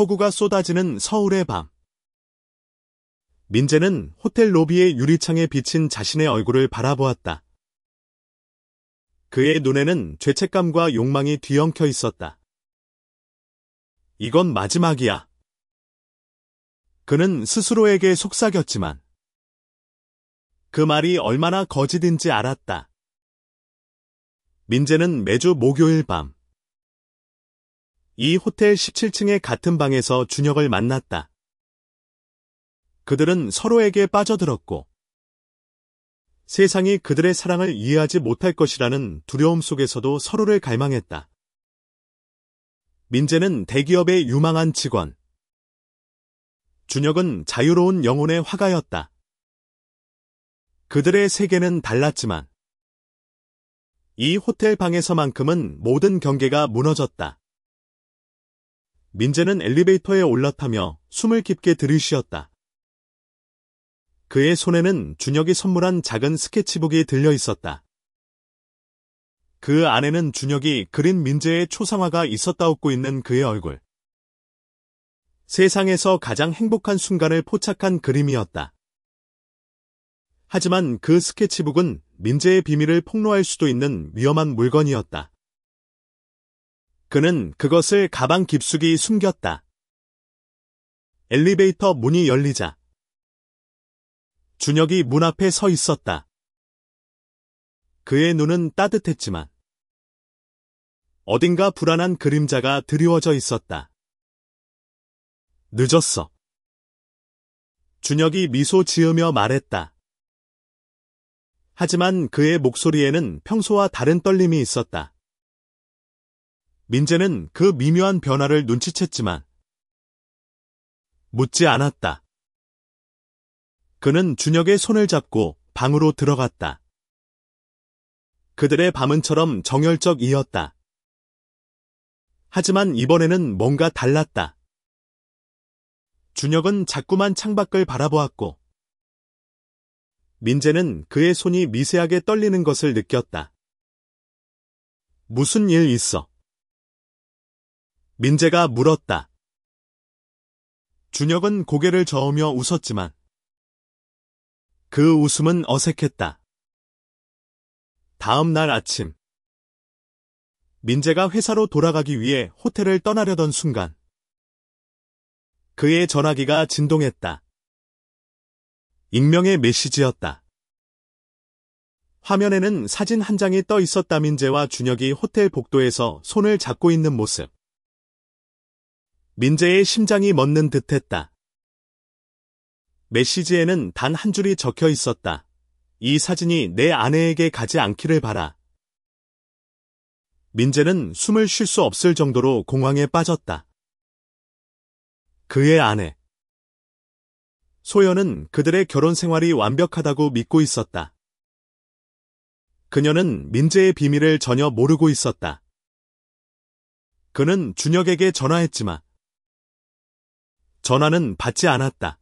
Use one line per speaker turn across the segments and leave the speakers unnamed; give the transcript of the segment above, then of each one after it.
폭우가 쏟아지는 서울의 밤. 민재는 호텔 로비의 유리창에 비친 자신의 얼굴을 바라보았다. 그의 눈에는 죄책감과 욕망이 뒤엉켜 있었다. 이건 마지막이야. 그는 스스로에게 속삭였지만 그 말이 얼마나 거짓인지 알았다. 민재는 매주 목요일 밤 이 호텔 17층의 같은 방에서 준혁을 만났다. 그들은 서로에게 빠져들었고 세상이 그들의 사랑을 이해하지 못할 것이라는 두려움 속에서도 서로를 갈망했다. 민재는 대기업의 유망한 직원. 준혁은 자유로운 영혼의 화가였다. 그들의 세계는 달랐지만 이 호텔 방에서만큼은 모든 경계가 무너졌다. 민재는 엘리베이터에 올라타며 숨을 깊게 들이쉬었다. 그의 손에는 준혁이 선물한 작은 스케치북이 들려 있었다. 그 안에는 준혁이 그린 민재의 초상화가 있었다웃고 있는 그의 얼굴. 세상에서 가장 행복한 순간을 포착한 그림이었다. 하지만 그 스케치북은 민재의 비밀을 폭로할 수도 있는 위험한 물건이었다. 그는 그것을 가방 깊숙이 숨겼다. 엘리베이터 문이 열리자 준혁이 문 앞에 서 있었다. 그의 눈은 따뜻했지만 어딘가 불안한 그림자가 드리워져 있었다. 늦었어. 준혁이 미소 지으며 말했다. 하지만 그의 목소리에는 평소와 다른 떨림이 있었다. 민재는 그 미묘한 변화를 눈치챘지만 묻지 않았다. 그는 준혁의 손을 잡고 방으로 들어갔다. 그들의 밤은처럼 정열적이었다. 하지만 이번에는 뭔가 달랐다. 준혁은 자꾸만 창밖을 바라보았고 민재는 그의 손이 미세하게 떨리는 것을 느꼈다. 무슨 일 있어? 민재가 물었다. 준혁은 고개를 저으며 웃었지만 그 웃음은 어색했다. 다음 날 아침 민재가 회사로 돌아가기 위해 호텔을 떠나려던 순간 그의 전화기가 진동했다. 익명의 메시지였다. 화면에는 사진 한 장이 떠 있었다. 민재와 준혁이 호텔 복도에서 손을 잡고 있는 모습. 민재의 심장이 멎는 듯했다. 메시지에는 단 한 줄이 적혀 있었다. 이 사진이 내 아내에게 가지 않기를 바라. 민재는 숨을 쉴 수 없을 정도로 공황에 빠졌다. 그의 아내. 소연은 그들의 결혼 생활이 완벽하다고 믿고 있었다. 그녀는 민재의 비밀을 전혀 모르고 있었다. 그는 준혁에게 전화했지만 전화는 받지 않았다.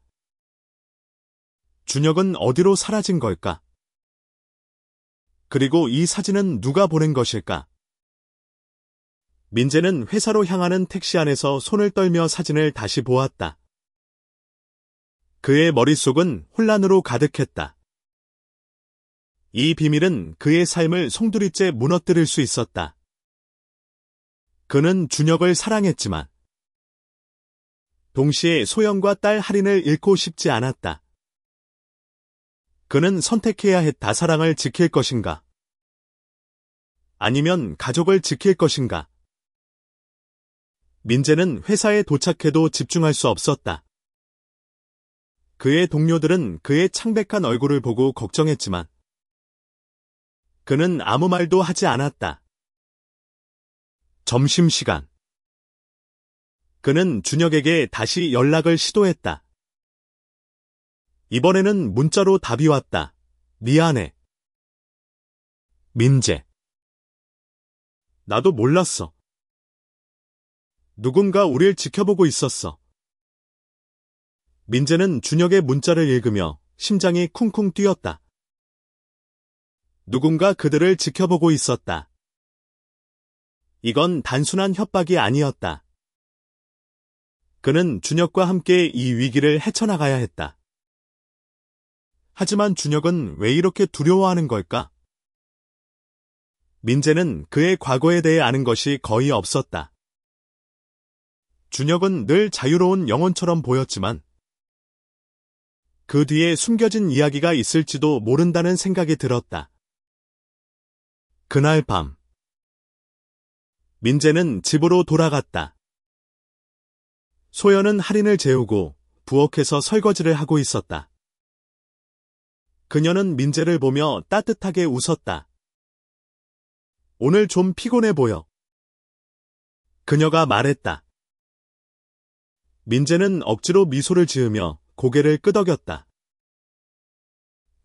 준혁은 어디로 사라진 걸까? 그리고 이 사진은 누가 보낸 것일까? 민재는 회사로 향하는 택시 안에서 손을 떨며 사진을 다시 보았다. 그의 머릿속은 혼란으로 가득했다. 이 비밀은 그의 삶을 송두리째 무너뜨릴 수 있었다. 그는 준혁을 사랑했지만 동시에 소영과 딸 할인을 잃고 싶지 않았다. 그는 선택해야 했다. 사랑을 지킬 것인가? 아니면 가족을 지킬 것인가? 민재는 회사에 도착해도 집중할 수 없었다. 그의 동료들은 그의 창백한 얼굴을 보고 걱정했지만 그는 아무 말도 하지 않았다. 점심시간. 그는 준혁에게 다시 연락을 시도했다. 이번에는 문자로 답이 왔다. 미안해. 민재. 나도 몰랐어. 누군가 우릴 지켜보고 있었어. 민재는 준혁의 문자를 읽으며 심장이 쿵쿵 뛰었다. 누군가 그들을 지켜보고 있었다. 이건 단순한 협박이 아니었다. 그는 준혁과 함께 이 위기를 헤쳐나가야 했다. 하지만 준혁은 왜 이렇게 두려워하는 걸까? 민재는 그의 과거에 대해 아는 것이 거의 없었다. 준혁은 늘 자유로운 영혼처럼 보였지만 그 뒤에 숨겨진 이야기가 있을지도 모른다는 생각이 들었다. 그날 밤, 민재는 집으로 돌아갔다. 소연은 할인을 재우고 부엌에서 설거지를 하고 있었다. 그녀는 민재를 보며 따뜻하게 웃었다. 오늘 좀 피곤해 보여. 그녀가 말했다. 민재는 억지로 미소를 지으며 고개를 끄덕였다.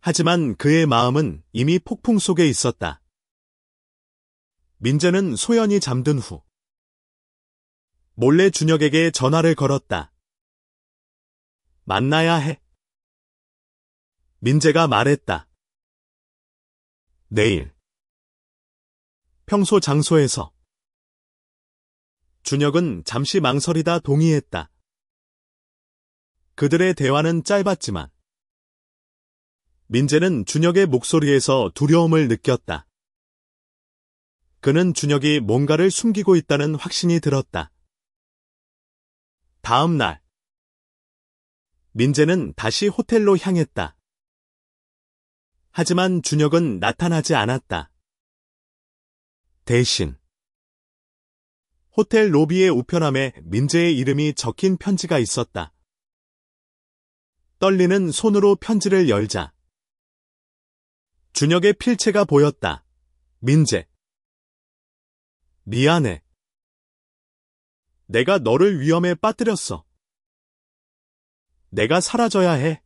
하지만 그의 마음은 이미 폭풍 속에 있었다. 민재는 소연이 잠든 후 몰래 준혁에게 전화를 걸었다. 만나야 해. 민재가 말했다. 내일. 평소 장소에서. 준혁은 잠시 망설이다 동의했다. 그들의 대화는 짧았지만 민재는 준혁의 목소리에서 두려움을 느꼈다. 그는 준혁이 뭔가를 숨기고 있다는 확신이 들었다. 다음 날, 민재는 다시 호텔로 향했다. 하지만 준혁은 나타나지 않았다. 대신 호텔 로비의 우편함에 민재의 이름이 적힌 편지가 있었다. 떨리는 손으로 편지를 열자 준혁의 필체가 보였다. 민재. 미안해. 내가 너를 위험에 빠뜨렸어. 내가 사라져야 해.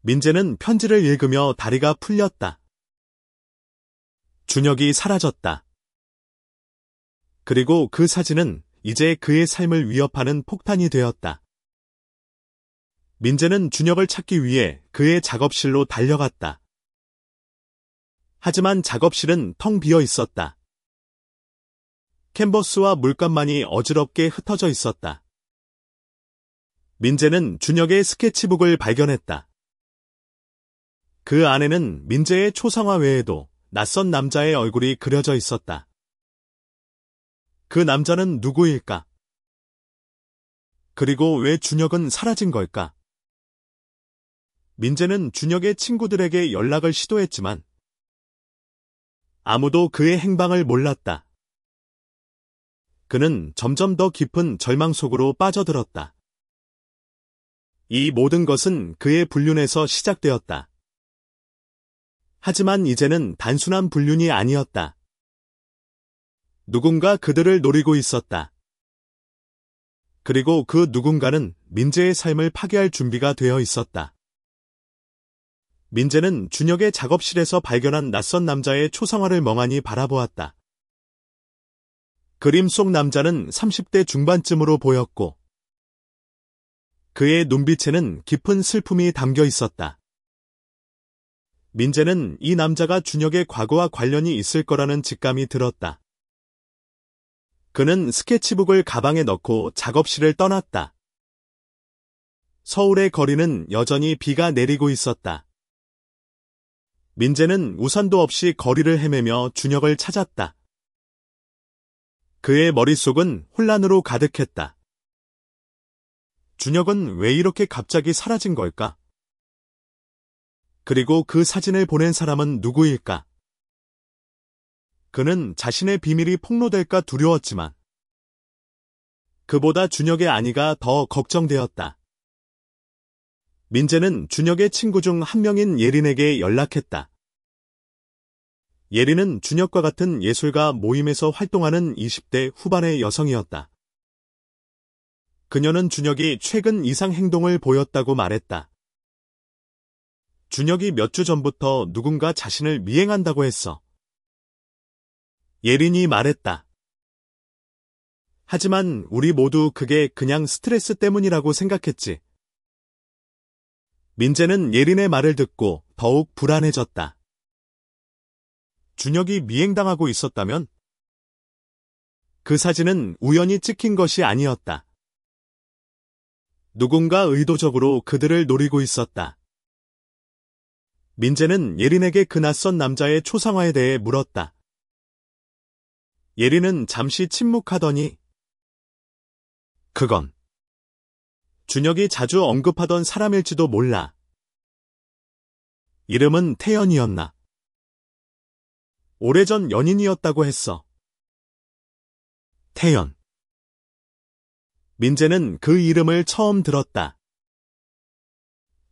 민재는 편지를 읽으며 다리가 풀렸다. 준혁이 사라졌다. 그리고 그 사진은 이제 그의 삶을 위협하는 폭탄이 되었다. 민재는 준혁을 찾기 위해 그의 작업실로 달려갔다. 하지만 작업실은 텅 비어 있었다. 캔버스와 물감만이 어지럽게 흩어져 있었다. 민재는 준혁의 스케치북을 발견했다. 그 안에는 민재의 초상화 외에도 낯선 남자의 얼굴이 그려져 있었다. 그 남자는 누구일까? 그리고 왜 준혁은 사라진 걸까? 민재는 준혁의 친구들에게 연락을 시도했지만 아무도 그의 행방을 몰랐다. 그는 점점 더 깊은 절망 속으로 빠져들었다. 이 모든 것은 그의 불륜에서 시작되었다. 하지만 이제는 단순한 불륜이 아니었다. 누군가 그들을 노리고 있었다. 그리고 그 누군가는 민재의 삶을 파괴할 준비가 되어 있었다. 민재는 준혁의 작업실에서 발견한 낯선 남자의 초상화를 멍하니 바라보았다. 그림 속 남자는 30대 중반쯤으로 보였고 그의 눈빛에는 깊은 슬픔이 담겨 있었다. 민재는 이 남자가 준혁의 과거와 관련이 있을 거라는 직감이 들었다. 그는 스케치북을 가방에 넣고 작업실을 떠났다. 서울의 거리는 여전히 비가 내리고 있었다. 민재는 우산도 없이 거리를 헤매며 준혁을 찾았다. 그의 머릿속은 혼란으로 가득했다. 준혁은 왜 이렇게 갑자기 사라진 걸까? 그리고 그 사진을 보낸 사람은 누구일까? 그는 자신의 비밀이 폭로될까 두려웠지만 그보다 준혁의 안위가 더 걱정되었다. 민재는 준혁의 친구 중 한 명인 예린에게 연락했다. 예린은 준혁과 같은 예술가 모임에서 활동하는 20대 후반의 여성이었다. 그녀는 준혁이 최근 이상 행동을 보였다고 말했다. 준혁이 몇 주 전부터 누군가 자신을 미행한다고 했어. 예린이 말했다. 하지만 우리 모두 그게 그냥 스트레스 때문이라고 생각했지. 민재는 예린의 말을 듣고 더욱 불안해졌다. 준혁이 미행당하고 있었다면? 그 사진은 우연히 찍힌 것이 아니었다. 누군가 의도적으로 그들을 노리고 있었다. 민재는 예린에게 그 낯선 남자의 초상화에 대해 물었다. 예린은 잠시 침묵하더니 그건 준혁이 자주 언급하던 사람일지도 몰라. 이름은 태연이었나? 오래전 연인이었다고 했어. 태연. 민재는 그 이름을 처음 들었다.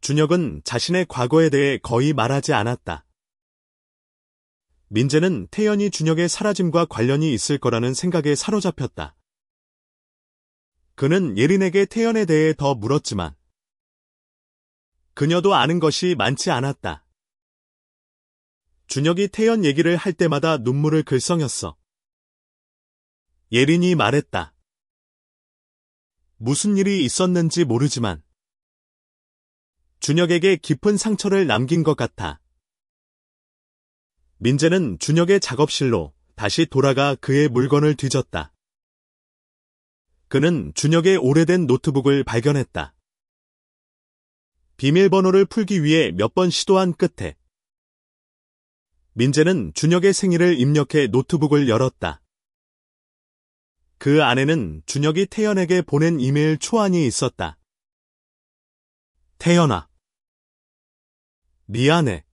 준혁은 자신의 과거에 대해 거의 말하지 않았다. 민재는 태연이 준혁의 사라짐과 관련이 있을 거라는 생각에 사로잡혔다. 그는 예린에게 태연에 대해 더 물었지만 그녀도 아는 것이 많지 않았다. 준혁이 태연 얘기를 할 때마다 눈물을 글썽였어. 예린이 말했다. 무슨 일이 있었는지 모르지만 준혁에게 깊은 상처를 남긴 것 같아. 민재는 준혁의 작업실로 다시 돌아가 그의 물건을 뒤졌다. 그는 준혁의 오래된 노트북을 발견했다. 비밀번호를 풀기 위해 몇 번 시도한 끝에 민재는 준혁의 생일을 입력해 노트북을 열었다. 그 안에는 준혁이 태연에게 보낸 이메일 초안이 있었다. 태연아. 미안해.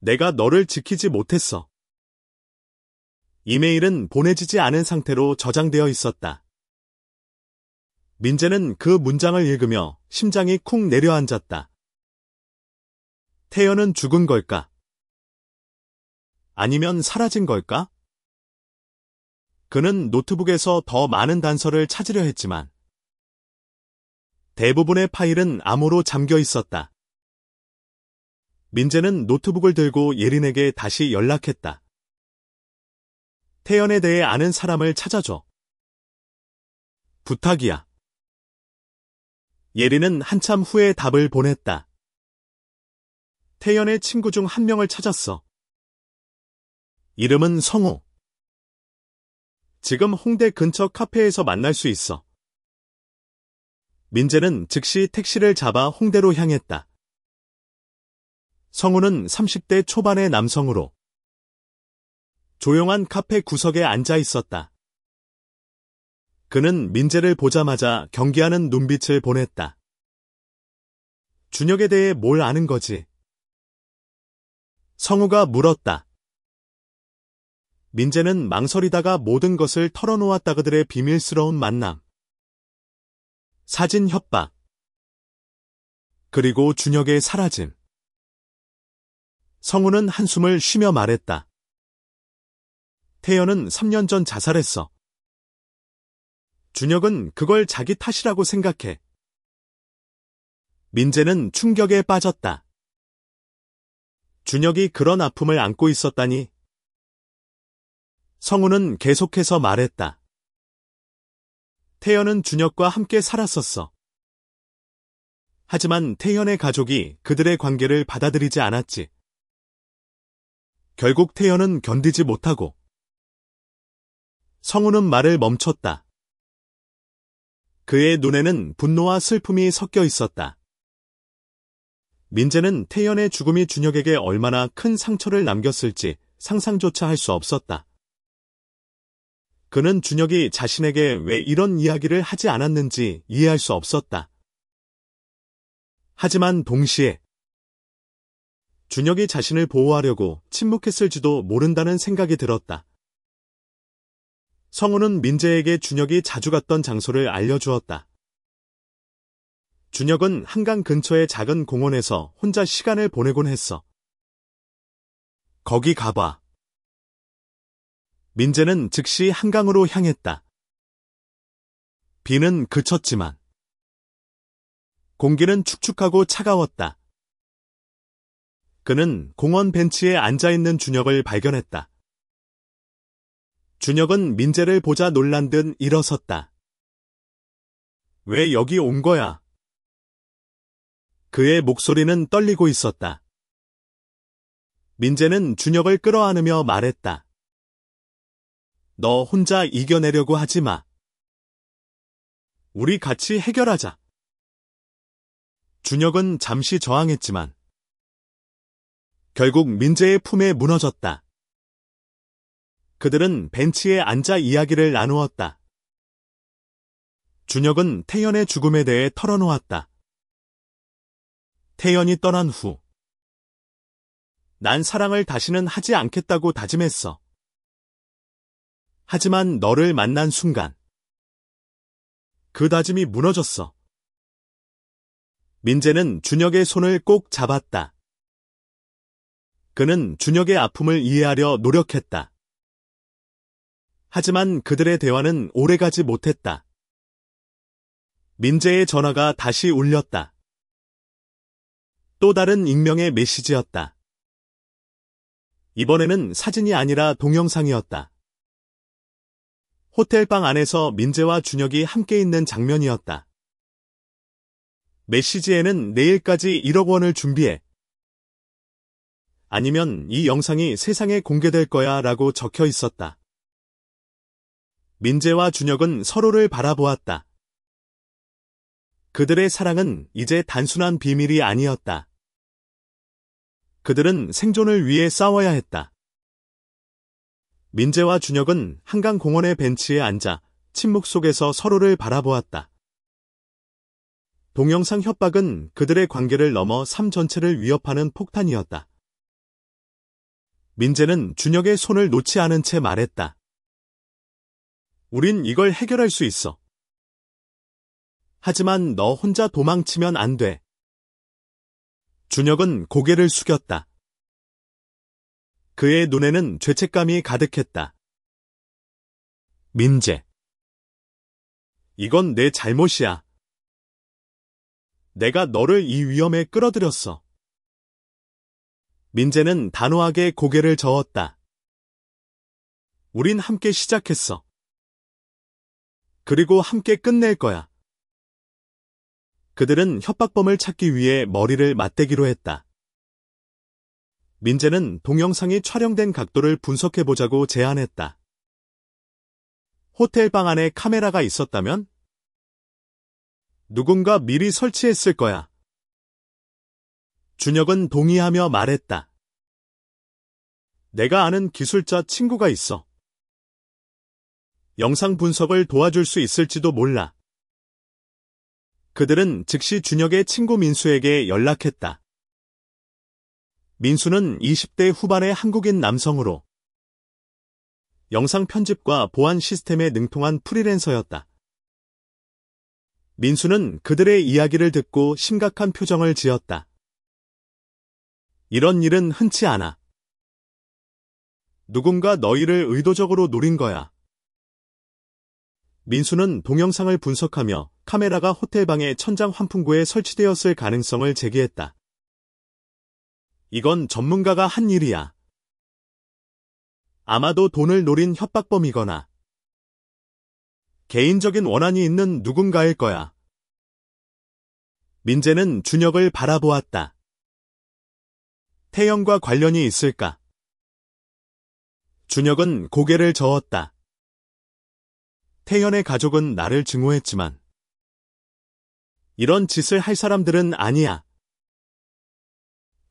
내가 너를 지키지 못했어. 이메일은 보내지지 않은 상태로 저장되어 있었다. 민재는 그 문장을 읽으며 심장이 쿵 내려앉았다. 태연은 죽은 걸까? 아니면 사라진 걸까? 그는 노트북에서 더 많은 단서를 찾으려 했지만 대부분의 파일은 암호로 잠겨 있었다. 민재는 노트북을 들고 예린에게 다시 연락했다. 태연에 대해 아는 사람을 찾아줘. 부탁이야. 예린은 한참 후에 답을 보냈다. 태연의 친구 중 한 명을 찾았어. 이름은 성우. 지금 홍대 근처 카페에서 만날 수 있어. 민재는 즉시 택시를 잡아 홍대로 향했다. 성우는 30대 초반의 남성으로 조용한 카페 구석에 앉아 있었다. 그는 민재를 보자마자 경계하는 눈빛을 보냈다. 준혁에 대해 뭘 아는 거지? 성우가 물었다. 민재는 망설이다가 모든 것을 털어놓았다. 그들의 비밀스러운 만남. 사진 협박. 그리고 준혁의 사라짐. 성우는 한숨을 쉬며 말했다. 태연은 3년 전 자살했어. 준혁은 그걸 자기 탓이라고 생각해. 민재는 충격에 빠졌다. 준혁이 그런 아픔을 안고 있었다니. 성우는 계속해서 말했다. 태연은 준혁과 함께 살았었어. 하지만 태연의 가족이 그들의 관계를 받아들이지 않았지. 결국 태연은 견디지 못하고. 성우는 말을 멈췄다. 그의 눈에는 분노와 슬픔이 섞여 있었다. 민재는 태연의 죽음이 준혁에게 얼마나 큰 상처를 남겼을지 상상조차 할 수 없었다. 그는 준혁이 자신에게 왜 이런 이야기를 하지 않았는지 이해할 수 없었다. 하지만 동시에 준혁이 자신을 보호하려고 침묵했을지도 모른다는 생각이 들었다. 성우는 민재에게 준혁이 자주 갔던 장소를 알려주었다. 준혁은 한강 근처의 작은 공원에서 혼자 시간을 보내곤 했어. 거기 가봐. 민재는 즉시 한강으로 향했다. 비는 그쳤지만 공기는 축축하고 차가웠다. 그는 공원 벤치에 앉아있는 준혁을 발견했다. 준혁은 민재를 보자 놀란 듯 일어섰다. 왜 여기 온 거야? 그의 목소리는 떨리고 있었다. 민재는 준혁을 끌어안으며 말했다. 너 혼자 이겨내려고 하지 마. 우리 같이 해결하자. 준혁은 잠시 저항했지만 결국 민재의 품에 무너졌다. 그들은 벤치에 앉아 이야기를 나누었다. 준혁은 태연의 죽음에 대해 털어놓았다. 태연이 떠난 후 난 사랑을 다시는 하지 않겠다고 다짐했어. 하지만 너를 만난 순간 그 다짐이 무너졌어. 민재는 준혁의 손을 꼭 잡았다. 그는 준혁의 아픔을 이해하려 노력했다. 하지만 그들의 대화는 오래가지 못했다. 민재의 전화가 다시 울렸다. 또 다른 익명의 메시지였다. 이번에는 사진이 아니라 동영상이었다. 호텔방 안에서 민재와 준혁이 함께 있는 장면이었다. 메시지에는 내일까지 1억 원을 준비해. 아니면 이 영상이 세상에 공개될 거야 라고 적혀 있었다. 민재와 준혁은 서로를 바라보았다. 그들의 사랑은 이제 단순한 비밀이 아니었다. 그들은 생존을 위해 싸워야 했다. 민재와 준혁은 한강공원의 벤치에 앉아 침묵 속에서 서로를 바라보았다. 동영상 협박은 그들의 관계를 넘어 삶 전체를 위협하는 폭탄이었다. 민재는 준혁의 손을 놓지 않은 채 말했다. 우린 이걸 해결할 수 있어. 하지만 너 혼자 도망치면 안 돼. 준혁은 고개를 숙였다. 그의 눈에는 죄책감이 가득했다. 민재. 이건 내 잘못이야. 내가 너를 이 위험에 끌어들였어. 민재는 단호하게 고개를 저었다. 우린 함께 시작했어. 그리고 함께 끝낼 거야. 그들은 협박범을 찾기 위해 머리를 맞대기로 했다. 민재는 동영상이 촬영된 각도를 분석해보자고 제안했다. 호텔 방 안에 카메라가 있었다면? 누군가 미리 설치했을 거야. 준혁은 동의하며 말했다. 내가 아는 기술자 친구가 있어. 영상 분석을 도와줄 수 있을지도 몰라. 그들은 즉시 준혁의 친구 민수에게 연락했다. 민수는 20대 후반의 한국인 남성으로 영상 편집과 보안 시스템에 능통한 프리랜서였다. 민수는 그들의 이야기를 듣고 심각한 표정을 지었다. 이런 일은 흔치 않아. 누군가 너희를 의도적으로 노린 거야. 민수는 동영상을 분석하며 카메라가 호텔방의 천장 환풍구에 설치되었을 가능성을 제기했다. 이건 전문가가 한 일이야. 아마도 돈을 노린 협박범이거나 개인적인 원한이 있는 누군가일 거야. 민재는 준혁을 바라보았다. 태연과 관련이 있을까? 준혁은 고개를 저었다. 태연의 가족은 나를 증오했지만 이런 짓을 할 사람들은 아니야.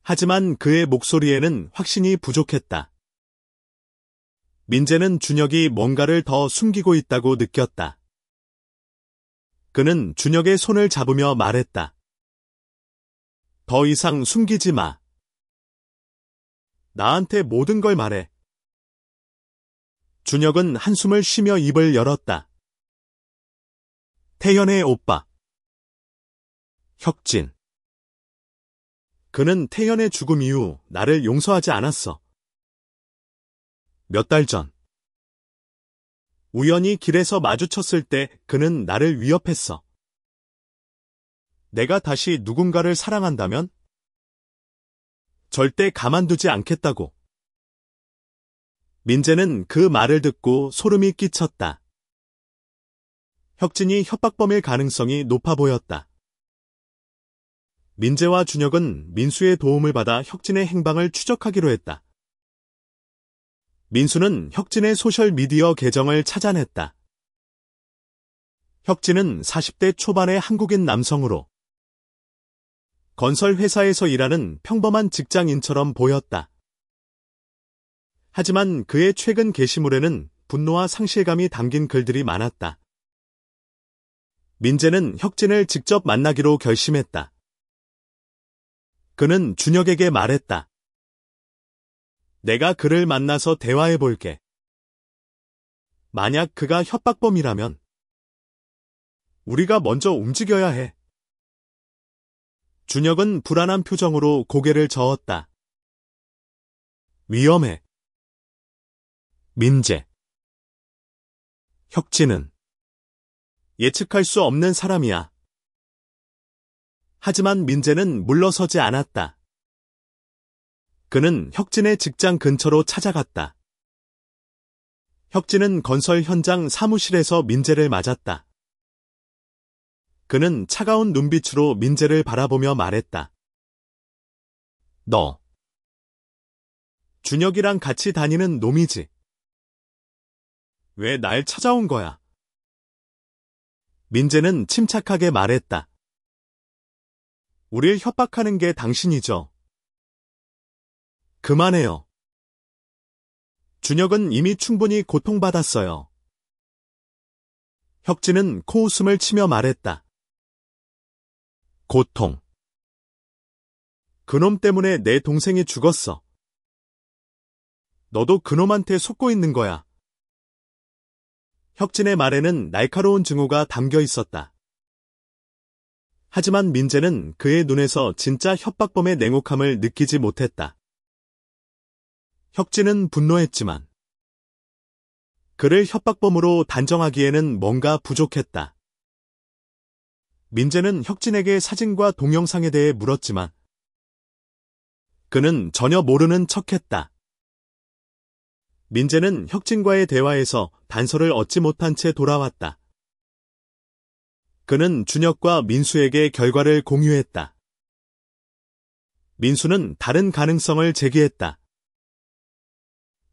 하지만 그의 목소리에는 확신이 부족했다. 민재는 준혁이 뭔가를 더 숨기고 있다고 느꼈다. 그는 준혁의 손을 잡으며 말했다. 더 이상 숨기지 마. 나한테 모든 걸 말해. 준혁은 한숨을 쉬며 입을 열었다. 태연의 오빠. 혁진. 그는 태연의 죽음 이후 나를 용서하지 않았어. 몇 달 전. 우연히 길에서 마주쳤을 때 그는 나를 위협했어. 내가 다시 누군가를 사랑한다면? 절대 가만두지 않겠다고. 민재는 그 말을 듣고 소름이 끼쳤다. 혁진이 협박범일 가능성이 높아 보였다. 민재와 준혁은 민수의 도움을 받아 혁진의 행방을 추적하기로 했다. 민수는 혁진의 소셜미디어 계정을 찾아냈다. 혁진은 40대 초반의 한국인 남성으로 건설 회사에서 일하는 평범한 직장인처럼 보였다. 하지만 그의 최근 게시물에는 분노와 상실감이 담긴 글들이 많았다. 민재는 혁진을 직접 만나기로 결심했다. 그는 준혁에게 말했다. 내가 그를 만나서 대화해 볼게. 만약 그가 협박범이라면 우리가 먼저 움직여야 해. 준혁은 불안한 표정으로 고개를 저었다. 위험해. 민재. 혁진은 예측할 수 없는 사람이야. 하지만 민재는 물러서지 않았다. 그는 혁진의 직장 근처로 찾아갔다. 혁진은 건설 현장 사무실에서 민재를 맞았다. 그는 차가운 눈빛으로 민재를 바라보며 말했다. 너 준혁이랑 같이 다니는 놈이지? 왜 날 찾아온 거야? 민재는 침착하게 말했다. 우릴 협박하는 게 당신이죠. 그만해요. 준혁은 이미 충분히 고통받았어요. 혁진은 코웃음을 치며 말했다. 고통. 그놈 때문에 내 동생이 죽었어. 너도 그놈한테 속고 있는 거야. 혁진의 말에는 날카로운 증오가 담겨 있었다. 하지만 민재는 그의 눈에서 진짜 협박범의 냉혹함을 느끼지 못했다. 혁진은 분노했지만 그를 협박범으로 단정하기에는 뭔가 부족했다. 민재는 혁진에게 사진과 동영상에 대해 물었지만 그는 전혀 모르는 척했다. 민재는 혁진과의 대화에서 단서를 얻지 못한 채 돌아왔다. 그는 준혁과 민수에게 결과를 공유했다. 민수는 다른 가능성을 제기했다.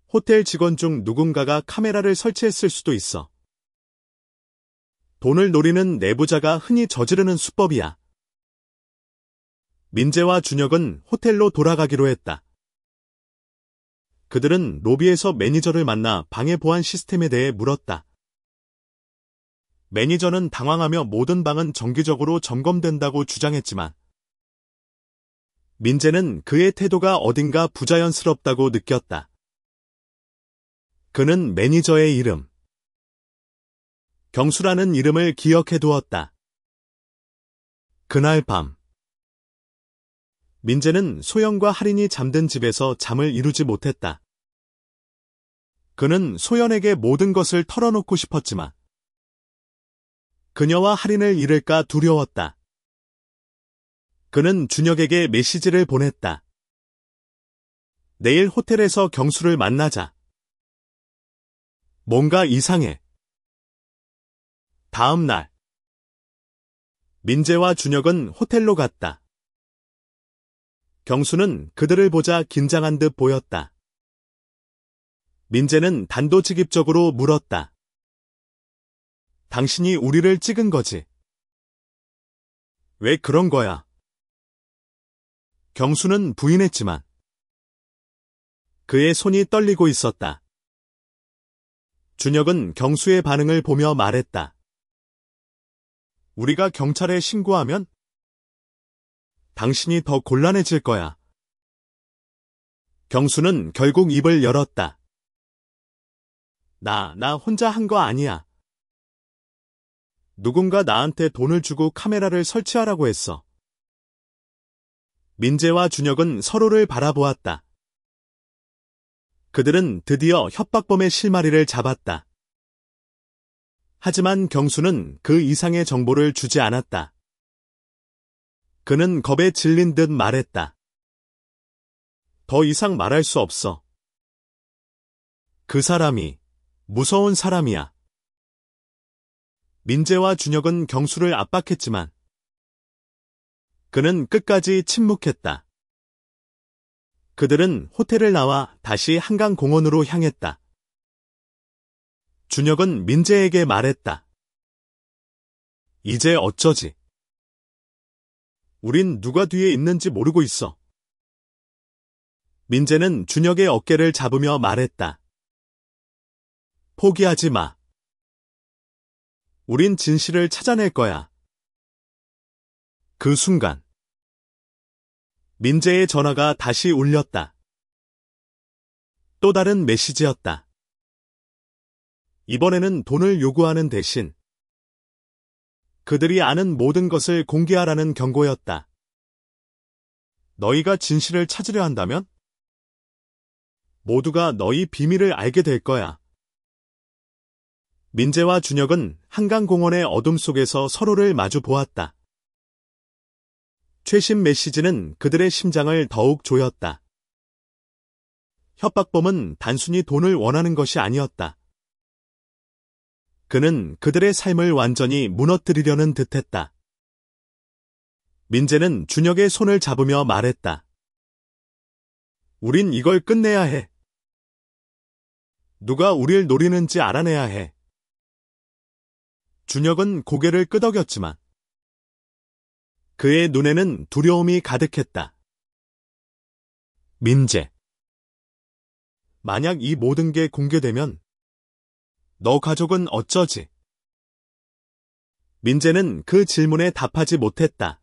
호텔 직원 중 누군가가 카메라를 설치했을 수도 있어. 돈을 노리는 내부자가 흔히 저지르는 수법이야. 민재와 준혁은 호텔로 돌아가기로 했다. 그들은 로비에서 매니저를 만나 방해 보안 시스템에 대해 물었다. 매니저는 당황하며 모든 방은 정기적으로 점검된다고 주장했지만 민재는 그의 태도가 어딘가 부자연스럽다고 느꼈다. 그는 매니저의 이름, 경수라는 이름을 기억해 두었다. 그날 밤 민재는 소연과 할인이 잠든 집에서 잠을 이루지 못했다. 그는 소연에게 모든 것을 털어놓고 싶었지만 그녀와 할인을 잃을까 두려웠다. 그는 준혁에게 메시지를 보냈다. 내일 호텔에서 경수를 만나자. 뭔가 이상해. 다음 날 민재와 준혁은 호텔로 갔다. 경수는 그들을 보자 긴장한 듯 보였다. 민재는 단도직입적으로 물었다. 당신이 우리를 찍은 거지? 왜 그런 거야? 경수는 부인했지만 그의 손이 떨리고 있었다. 준혁은 경수의 반응을 보며 말했다. 우리가 경찰에 신고하면 당신이 더 곤란해질 거야. 경수는 결국 입을 열었다. 나 혼자 한 거 아니야. 누군가 나한테 돈을 주고 카메라를 설치하라고 했어. 민재와 준혁은 서로를 바라보았다. 그들은 드디어 협박범의 실마리를 잡았다. 하지만 경수는 그 이상의 정보를 주지 않았다. 그는 겁에 질린 듯 말했다. 더 이상 말할 수 없어. 그 사람이 무서운 사람이야. 민재와 준혁은 경수를 압박했지만 그는 끝까지 침묵했다. 그들은 호텔을 나와 다시 한강공원으로 향했다. 준혁은 민재에게 말했다. 이제 어쩌지? 우린 누가 뒤에 있는지 모르고 있어. 민재는 준혁의 어깨를 잡으며 말했다. 포기하지 마. 우린 진실을 찾아낼 거야. 그 순간 민재의 전화가 다시 울렸다. 또 다른 메시지였다. 이번에는 돈을 요구하는 대신 그들이 아는 모든 것을 공개하라는 경고였다. 너희가 진실을 찾으려 한다면 모두가 너희 비밀을 알게 될 거야. 민재와 준혁은 한강공원의 어둠 속에서 서로를 마주 보았다. 최신 메시지는 그들의 심장을 더욱 조였다. 협박범은 단순히 돈을 원하는 것이 아니었다. 그는 그들의 삶을 완전히 무너뜨리려는 듯했다. 민재는 준혁의 손을 잡으며 말했다. 우린 이걸 끝내야 해. 누가 우릴 노리는지 알아내야 해. 준혁은 고개를 끄덕였지만 그의 눈에는 두려움이 가득했다. 민재. 만약 이 모든 게 공개되면 너 가족은 어쩌지? 민재는 그 질문에 답하지 못했다.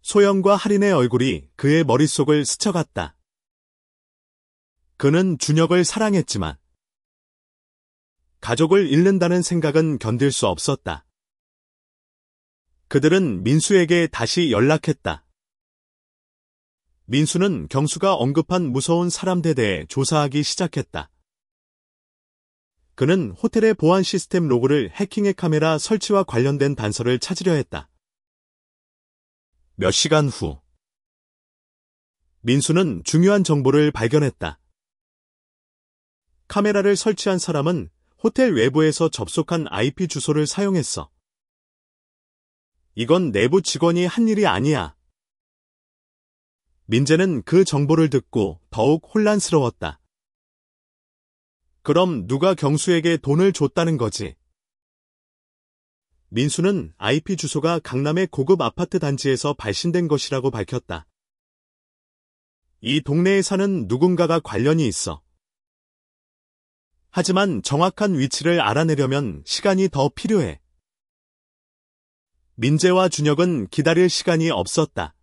소영과 할인의 얼굴이 그의 머릿속을 스쳐갔다. 그는 준혁을 사랑했지만 가족을 잃는다는 생각은 견딜 수 없었다. 그들은 민수에게 다시 연락했다. 민수는 경수가 언급한 무서운 사람들에 대해 조사하기 시작했다. 그는 호텔의 보안 시스템 로그를 해킹해 카메라 설치와 관련된 단서를 찾으려 했다. 몇 시간 후 민수는 중요한 정보를 발견했다. 카메라를 설치한 사람은 호텔 외부에서 접속한 IP 주소를 사용했어. 이건 내부 직원이 한 일이 아니야. 민재는 그 정보를 듣고 더욱 혼란스러웠다. 그럼 누가 경수에게 돈을 줬다는 거지? 민수는 IP 주소가 강남의 고급 아파트 단지에서 발신된 것이라고 밝혔다. 이 동네에 사는 누군가가 관련이 있어. 하지만 정확한 위치를 알아내려면 시간이 더 필요해. 민재와 준혁은 기다릴 시간이 없었다.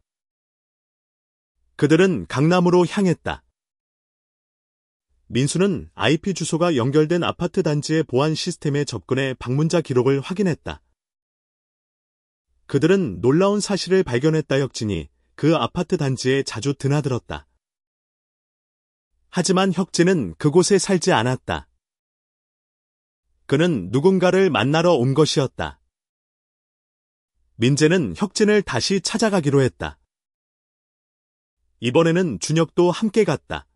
그들은 강남으로 향했다. 민수는 IP 주소가 연결된 아파트 단지의 보안 시스템에 접근해 방문자 기록을 확인했다. 그들은 놀라운 사실을 발견했다. 혁진이 그 아파트 단지에 자주 드나들었다. 하지만 혁진은 그곳에 살지 않았다. 그는 누군가를 만나러 온 것이었다. 민재는 혁진을 다시 찾아가기로 했다. 이번에는 준혁도 함께 갔다.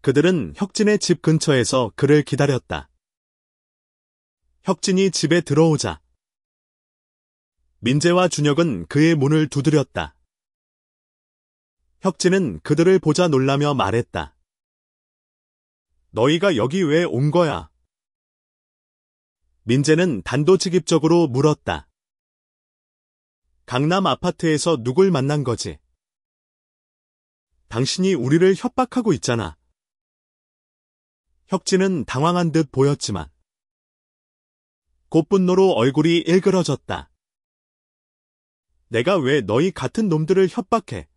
그들은 혁진의 집 근처에서 그를 기다렸다. 혁진이 집에 들어오자 민재와 준혁은 그의 문을 두드렸다. 혁진은 그들을 보자 놀라며 말했다. 너희가 여기 왜 온 거야? 민재는 단도직입적으로 물었다. 강남 아파트에서 누굴 만난 거지? 당신이 우리를 협박하고 있잖아. 혁진은 당황한 듯 보였지만 곧분노로 얼굴이 일그러졌다. 내가 왜 너희 같은 놈들을 협박해?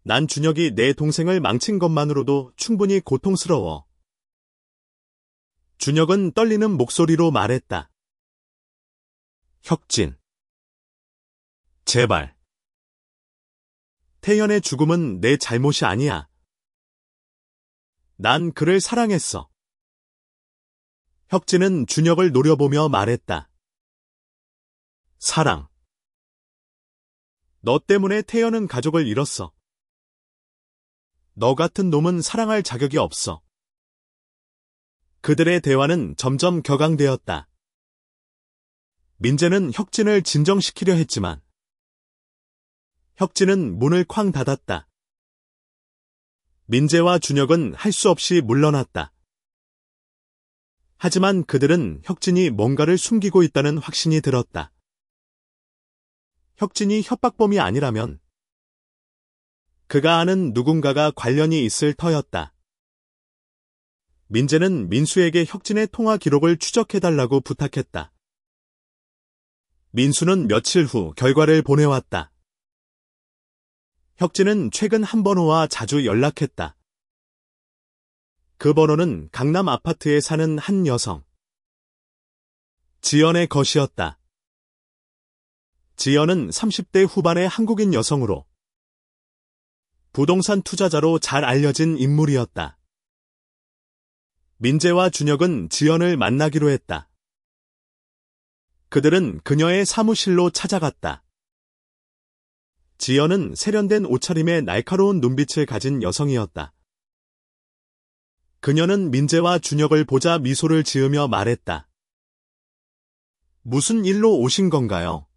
난 준혁이 내 동생을 망친 것만으로도 충분히 고통스러워. 준혁은 떨리는 목소리로 말했다. 혁진. 제발. 태연의 죽음은 내 잘못이 아니야. 난 그를 사랑했어. 혁진은 준혁을 노려보며 말했다. 사랑. 너 때문에 태연은 가족을 잃었어. 너 같은 놈은 사랑할 자격이 없어. 그들의 대화는 점점 격앙되었다. 민재는 혁진을 진정시키려 했지만 혁진은 문을 쾅 닫았다. 민재와 준혁은 할 수 없이 물러났다. 하지만 그들은 혁진이 뭔가를 숨기고 있다는 확신이 들었다. 혁진이 협박범이 아니라면 그가 아는 누군가가 관련이 있을 터였다. 민재는 민수에게 혁진의 통화 기록을 추적해달라고 부탁했다. 민수는 며칠 후 결과를 보내왔다. 혁진은 최근 한 번호와 자주 연락했다. 그 번호는 강남 아파트에 사는 한 여성. 지연의 것이었다. 지연은 30대 후반의 한국인 여성으로 부동산 투자자로 잘 알려진 인물이었다. 민재와 준혁은 지연을 만나기로 했다. 그들은 그녀의 사무실로 찾아갔다. 지연은 세련된 옷차림에 날카로운 눈빛을 가진 여성이었다. 그녀는 민재와 준혁을 보자 미소를 지으며 말했다. 무슨 일로 오신 건가요?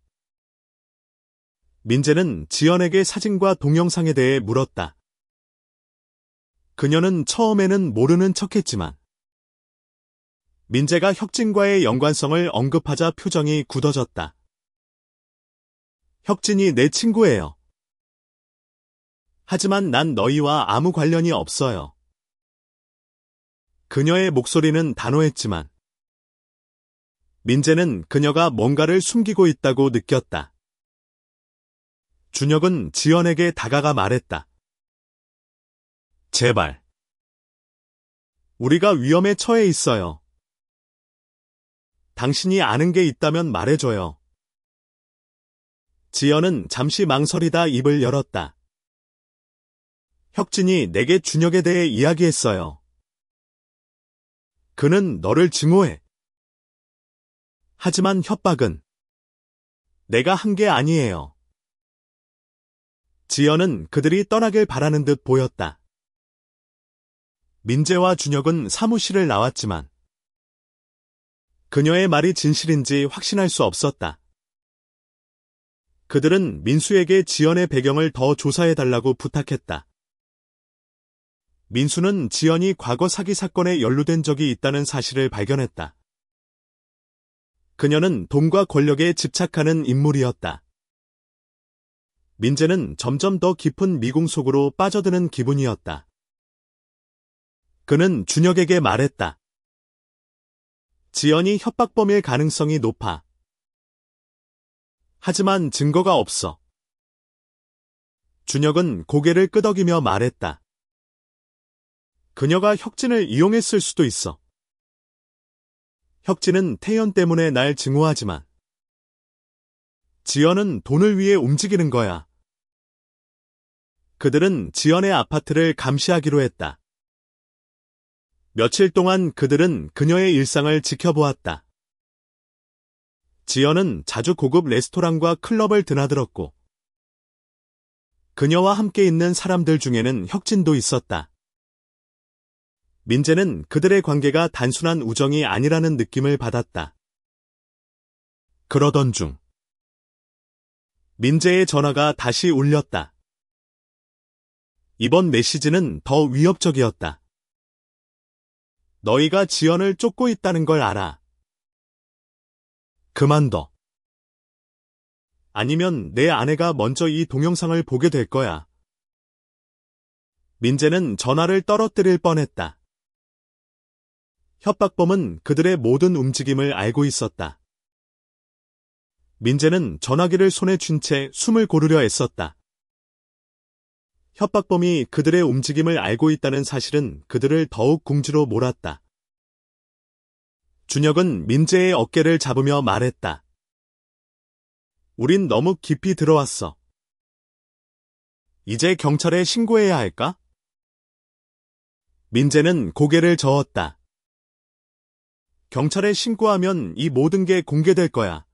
민재는 지연에게 사진과 동영상에 대해 물었다. 그녀는 처음에는 모르는 척했지만 민재가 혁진과의 연관성을 언급하자 표정이 굳어졌다. 혁진이 내 친구예요. 하지만 난 너희와 아무 관련이 없어요. 그녀의 목소리는 단호했지만 민재는 그녀가 뭔가를 숨기고 있다고 느꼈다. 준혁은 지연에게 다가가 말했다. 제발. 우리가 위험에 처해 있어요. 당신이 아는 게 있다면 말해줘요. 지연은 잠시 망설이다 입을 열었다. 혁진이 내게 준혁에 대해 이야기했어요. 그는 너를 증오해. 하지만 협박은 내가 한 게 아니에요. 지연은 그들이 떠나길 바라는 듯 보였다. 민재와 준혁은 사무실을 나왔지만 그녀의 말이 진실인지 확신할 수 없었다. 그들은 민수에게 지연의 배경을 더 조사해달라고 부탁했다. 민수는 지연이 과거 사기 사건에 연루된 적이 있다는 사실을 발견했다. 그녀는 돈과 권력에 집착하는 인물이었다. 민재는 점점 더 깊은 미궁 속으로 빠져드는 기분이었다. 그는 준혁에게 말했다. 지연이 협박범일 가능성이 높아. 하지만 증거가 없어. 준혁은 고개를 끄덕이며 말했다. 그녀가 혁진을 이용했을 수도 있어. 혁진은 태연 때문에 날 증오하지만 지연은 돈을 위해 움직이는 거야. 그들은 지연의 아파트를 감시하기로 했다. 며칠 동안 그들은 그녀의 일상을 지켜보았다. 지연은 자주 고급 레스토랑과 클럽을 드나들었고 그녀와 함께 있는 사람들 중에는 혁진도 있었다. 민재는 그들의 관계가 단순한 우정이 아니라는 느낌을 받았다. 그러던 중 민재의 전화가 다시 울렸다. 이번 메시지는 더 위협적이었다. 너희가 지연을 쫓고 있다는 걸 알아. 그만둬. 아니면 내 아내가 먼저 이 동영상을 보게 될 거야. 민재는 전화를 떨어뜨릴 뻔했다. 협박범은 그들의 모든 움직임을 알고 있었다. 민재는 전화기를 손에 쥔 채 숨을 고르려 애썼다. 협박범이 그들의 움직임을 알고 있다는 사실은 그들을 더욱 궁지로 몰았다. 준혁은 민재의 어깨를 잡으며 말했다. 우린 너무 깊이 들어왔어. 이제 경찰에 신고해야 할까? 민재는 고개를 저었다. 경찰에 신고하면 이 모든 게 공개될 거야.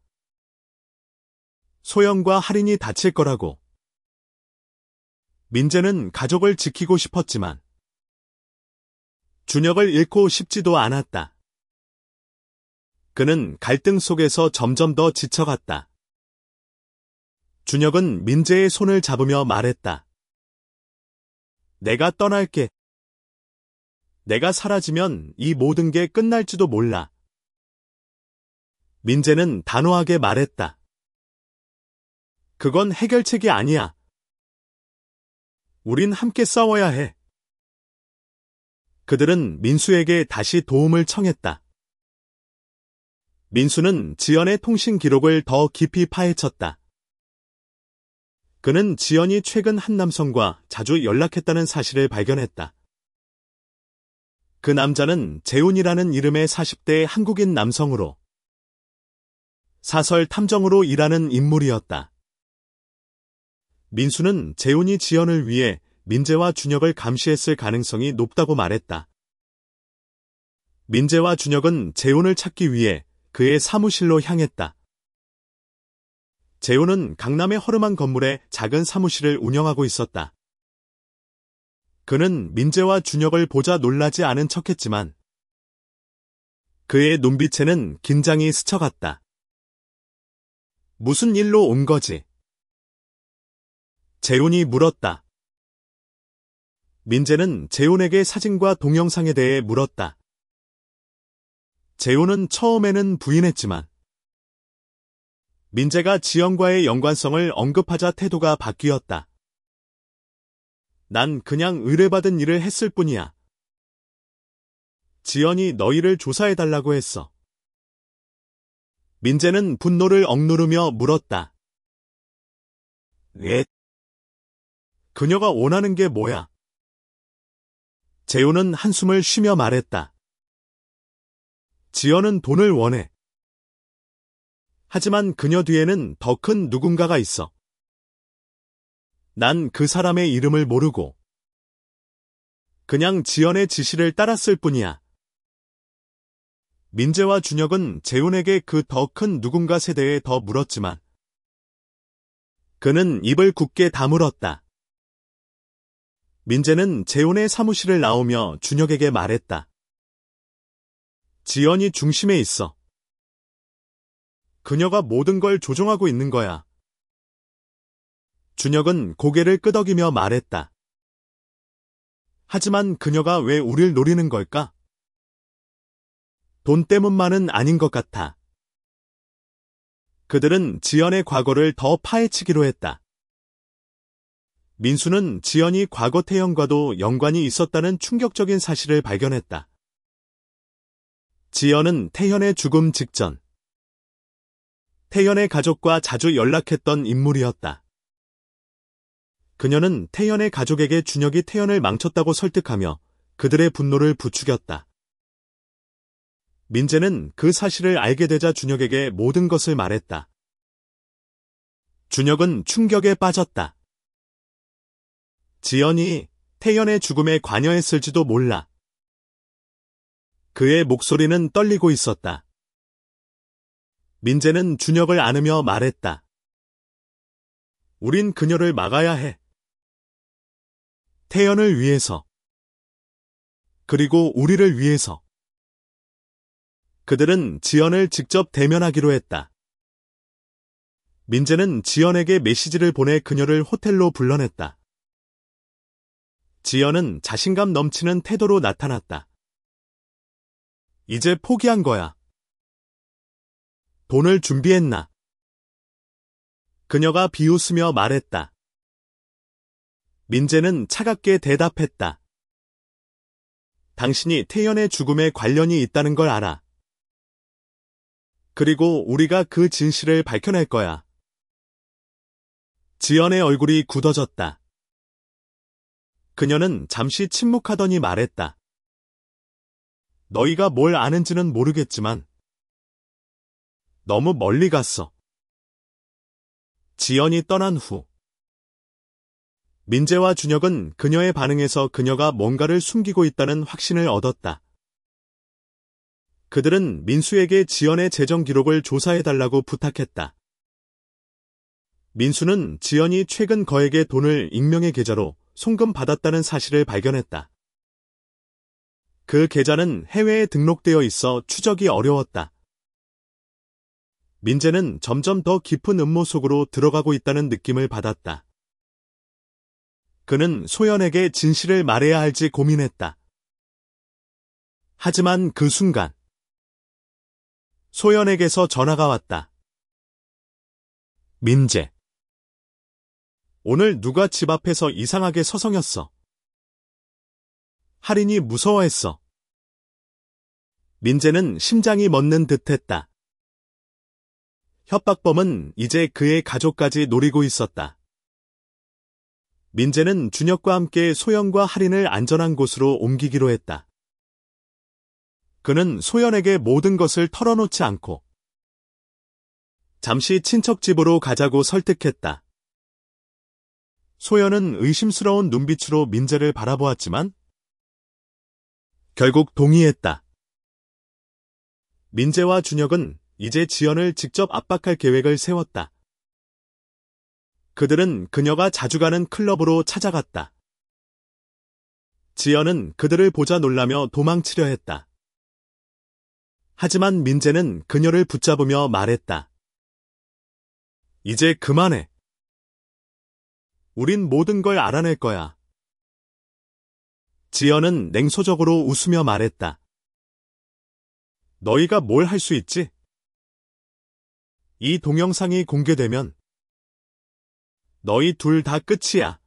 소영과 할인이 다칠 거라고. 민재는 가족을 지키고 싶었지만 준혁을 잃고 싶지도 않았다. 그는 갈등 속에서 점점 더 지쳐갔다. 준혁은 민재의 손을 잡으며 말했다. 내가 떠날게. 내가 사라지면 이 모든 게 끝날지도 몰라. 민재는 단호하게 말했다. 그건 해결책이 아니야. 우린 함께 싸워야 해. 그들은 민수에게 다시 도움을 청했다. 민수는 지연의 통신 기록을 더 깊이 파헤쳤다. 그는 지연이 최근 한 남성과 자주 연락했다는 사실을 발견했다. 그 남자는 재훈이라는 이름의 40대 한국인 남성으로 사설 탐정으로 일하는 인물이었다. 민수는 재훈이 지연을 위해 민재와 준혁을 감시했을 가능성이 높다고 말했다. 민재와 준혁은 재훈을 찾기 위해 그의 사무실로 향했다. 재훈은 강남의 허름한 건물에 작은 사무실을 운영하고 있었다. 그는 민재와 준혁을 보자 놀라지 않은 척했지만 그의 눈빛에는 긴장이 스쳐갔다. 무슨 일로 온 거지? 재훈이 물었다. 민재는 재훈에게 사진과 동영상에 대해 물었다. 재훈은 처음에는 부인했지만 민재가 지연과의 연관성을 언급하자 태도가 바뀌었다. 난 그냥 의뢰받은 일을 했을 뿐이야. 지연이 너희를 조사해달라고 했어. 민재는 분노를 억누르며 물었다. 왜? 그녀가 원하는 게 뭐야? 재훈은 한숨을 쉬며 말했다. 지연은 돈을 원해. 하지만 그녀 뒤에는 더 큰 누군가가 있어. 난 그 사람의 이름을 모르고 그냥 지연의 지시를 따랐을 뿐이야. 민재와 준혁은 재훈에게 그 더 큰 누군가 세대에 더 물었지만 그는 입을 굳게 다물었다. 민재는 재훈의 사무실을 나오며 준혁에게 말했다. 지연이 중심에 있어. 그녀가 모든 걸 조종하고 있는 거야. 준혁은 고개를 끄덕이며 말했다. 하지만 그녀가 왜 우릴 노리는 걸까? 돈 때문만은 아닌 것 같아. 그들은 지연의 과거를 더 파헤치기로 했다. 민수는 지연이 과거 태연과도 연관이 있었다는 충격적인 사실을 발견했다. 지연은 태연의 죽음 직전 태연의 가족과 자주 연락했던 인물이었다. 그녀는 태연의 가족에게 준혁이 태연을 망쳤다고 설득하며 그들의 분노를 부추겼다. 민재는 그 사실을 알게 되자 준혁에게 모든 것을 말했다. 준혁은 충격에 빠졌다. 지연이 태연의 죽음에 관여했을지도 몰라. 그의 목소리는 떨리고 있었다. 민재는 준혁을 안으며 말했다. 우린 그녀를 막아야 해. 태연을 위해서. 그리고 우리를 위해서. 그들은 지연을 직접 대면하기로 했다. 민재는 지연에게 메시지를 보내 그녀를 호텔로 불러냈다. 지연은 자신감 넘치는 태도로 나타났다. 이제 포기한 거야. 돈을 준비했나? 그녀가 비웃으며 말했다. 민재는 차갑게 대답했다. 당신이 태연의 죽음에 관련이 있다는 걸 알아. 그리고 우리가 그 진실을 밝혀낼 거야. 지연의 얼굴이 굳어졌다. 그녀는 잠시 침묵하더니 말했다. 너희가 뭘 아는지는 모르겠지만 너무 멀리 갔어. 지연이 떠난 후 민재와 준혁은 그녀의 반응에서 그녀가 뭔가를 숨기고 있다는 확신을 얻었다. 그들은 민수에게 지연의 재정 기록을 조사해달라고 부탁했다. 민수는 지연이 최근 거액의 돈을 익명의 계좌로 송금받았다는 사실을 발견했다. 그 계좌는 해외에 등록되어 있어 추적이 어려웠다. 민재는 점점 더 깊은 음모 속으로 들어가고 있다는 느낌을 받았다. 그는 소연에게 진실을 말해야 할지 고민했다. 하지만 그 순간 소연에게서 전화가 왔다. 민재. 오늘 누가 집 앞에서 이상하게 서성였어. 할인이 무서워했어. 민재는 심장이 멎는 듯했다. 협박범은 이제 그의 가족까지 노리고 있었다. 민재는 준혁과 함께 소연과 할인을 안전한 곳으로 옮기기로 했다. 그는 소연에게 모든 것을 털어놓지 않고 잠시 친척 집으로 가자고 설득했다. 소연은 의심스러운 눈빛으로 민재를 바라보았지만 결국 동의했다. 민재와 준혁은 이제 지연을 직접 압박할 계획을 세웠다. 그들은 그녀가 자주 가는 클럽으로 찾아갔다. 지연은 그들을 보자 놀라며 도망치려 했다. 하지만 민재는 그녀를 붙잡으며 말했다. 이제 그만해. 우린 모든 걸 알아낼 거야. 지연은 냉소적으로 웃으며 말했다. 너희가 뭘 할 수 있지? 이 동영상이 공개되면 너희 둘 다 끝이야.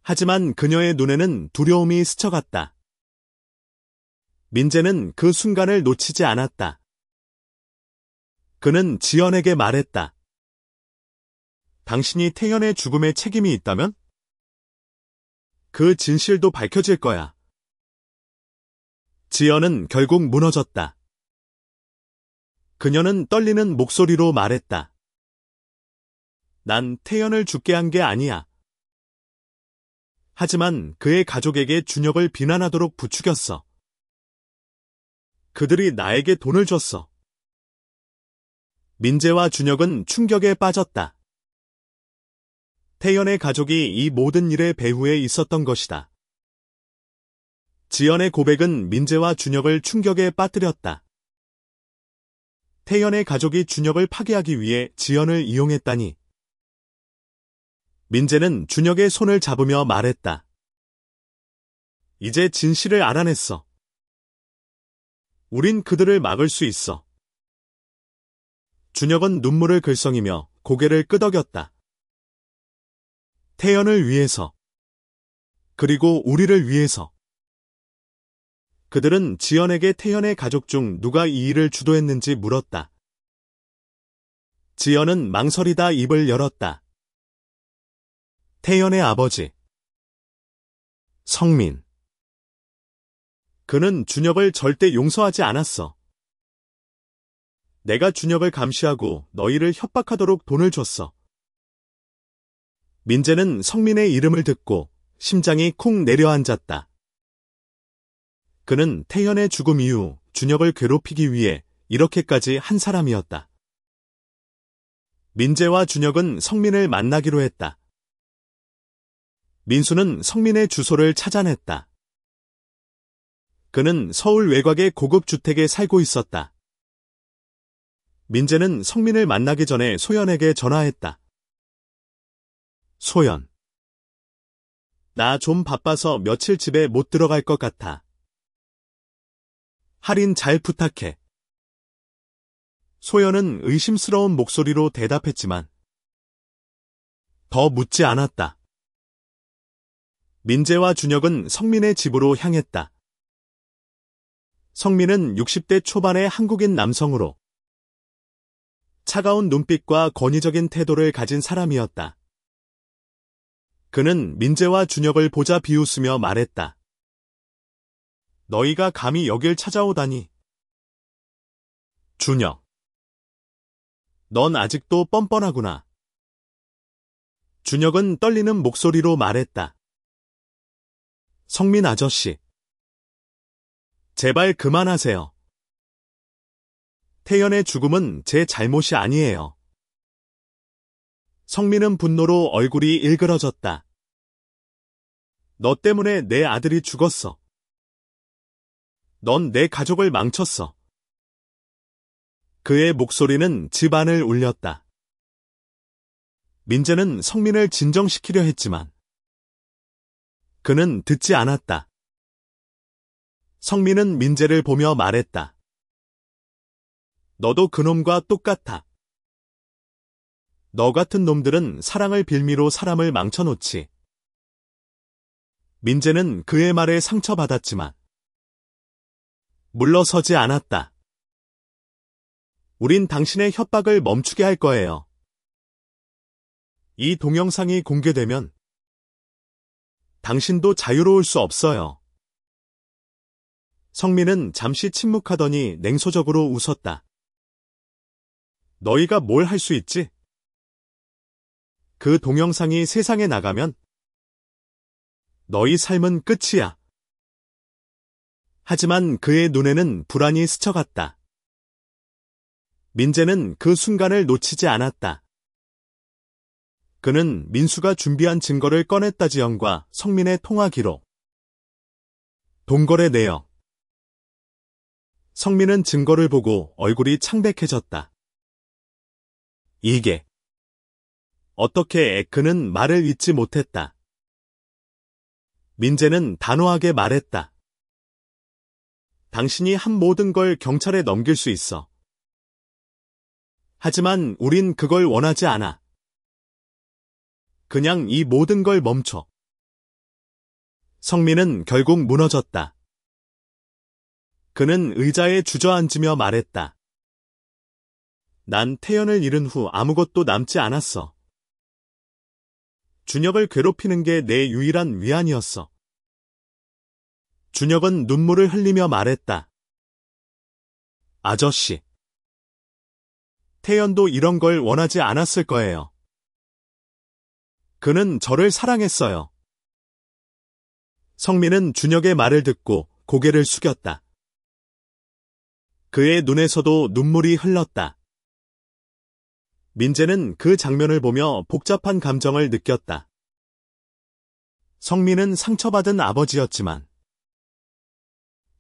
하지만 그녀의 눈에는 두려움이 스쳐갔다. 민재는 그 순간을 놓치지 않았다. 그는 지연에게 말했다. 당신이 태연의 죽음에 책임이 있다면? 그 진실도 밝혀질 거야. 지연은 결국 무너졌다. 그녀는 떨리는 목소리로 말했다. 난 태연을 죽게 한 게 아니야. 하지만 그의 가족에게 준혁을 비난하도록 부추겼어. 그들이 나에게 돈을 줬어. 민재와 준혁은 충격에 빠졌다. 태연의 가족이 이 모든 일의 배후에 있었던 것이다. 지연의 고백은 민재와 준혁을 충격에 빠뜨렸다. 태연의 가족이 준혁을 파괴하기 위해 지연을 이용했다니. 민재는 준혁의 손을 잡으며 말했다. 이제 진실을 알아냈어. 우린 그들을 막을 수 있어. 준혁은 눈물을 글썽이며 고개를 끄덕였다. 태연을 위해서. 그리고 우리를 위해서. 그들은 지연에게 태연의 가족 중 누가 이 일을 주도했는지 물었다. 지연은 망설이다 입을 열었다. 태연의 아버지. 성민. 그는 준혁을 절대 용서하지 않았어. 내가 준혁을 감시하고 너희를 협박하도록 돈을 줬어. 민재는 성민의 이름을 듣고 심장이 쿵 내려앉았다. 그는 태연의 죽음 이후 준혁을 괴롭히기 위해 이렇게까지 한 사람이었다. 민재와 준혁은 성민을 만나기로 했다. 민수는 성민의 주소를 찾아냈다. 그는 서울 외곽의 고급 주택에 살고 있었다. 민재는 성민을 만나기 전에 소연에게 전화했다. 소연. 나 좀 바빠서 며칠 집에 못 들어갈 것 같아. 할인 잘 부탁해. 소연은 의심스러운 목소리로 대답했지만 더 묻지 않았다. 민재와 준혁은 성민의 집으로 향했다. 성민은 60대 초반의 한국인 남성으로 차가운 눈빛과 권위적인 태도를 가진 사람이었다. 그는 민재와 준혁을 보자 비웃으며 말했다. 너희가 감히 여길 찾아오다니. 준혁. 넌 아직도 뻔뻔하구나. 준혁은 떨리는 목소리로 말했다. 성민 아저씨. 제발 그만하세요. 태연의 죽음은 제 잘못이 아니에요. 성민은 분노로 얼굴이 일그러졌다. 너 때문에 내 아들이 죽었어. 넌 내 가족을 망쳤어. 그의 목소리는 집안을 울렸다. 민재는 성민을 진정시키려 했지만 그는 듣지 않았다. 성민은 민재를 보며 말했다. 너도 그놈과 똑같아. 너 같은 놈들은 사랑을 빌미로 사람을 망쳐놓지. 민재는 그의 말에 상처받았지만 물러서지 않았다. 우린 당신의 협박을 멈추게 할 거예요. 이 동영상이 공개되면 당신도 자유로울 수 없어요. 성민은 잠시 침묵하더니 냉소적으로 웃었다. 너희가 뭘 할 수 있지? 그 동영상이 세상에 나가면 너희 삶은 끝이야. 하지만 그의 눈에는 불안이 스쳐갔다. 민재는 그 순간을 놓치지 않았다. 그는 민수가 준비한 증거를 꺼냈다. 지영과 성민의 통화 기록. 동거래 내역. 성민은 증거를 보고 얼굴이 창백해졌다. 이게 어떻게 그는 말을 잇지 못했다. 민재는 단호하게 말했다. 당신이 한 모든 걸 경찰에 넘길 수 있어. 하지만 우린 그걸 원하지 않아. 그냥 이 모든 걸 멈춰. 성민은 결국 무너졌다. 그는 의자에 주저앉으며 말했다. 난 태연을 잃은 후 아무것도 남지 않았어. 준혁을 괴롭히는 게 내 유일한 위안이었어. 준혁은 눈물을 흘리며 말했다. 아저씨. 태연도 이런 걸 원하지 않았을 거예요. 그는 저를 사랑했어요. 성민은 준혁의 말을 듣고 고개를 숙였다. 그의 눈에서도 눈물이 흘렀다. 민재는 그 장면을 보며 복잡한 감정을 느꼈다. 성민은 상처받은 아버지였지만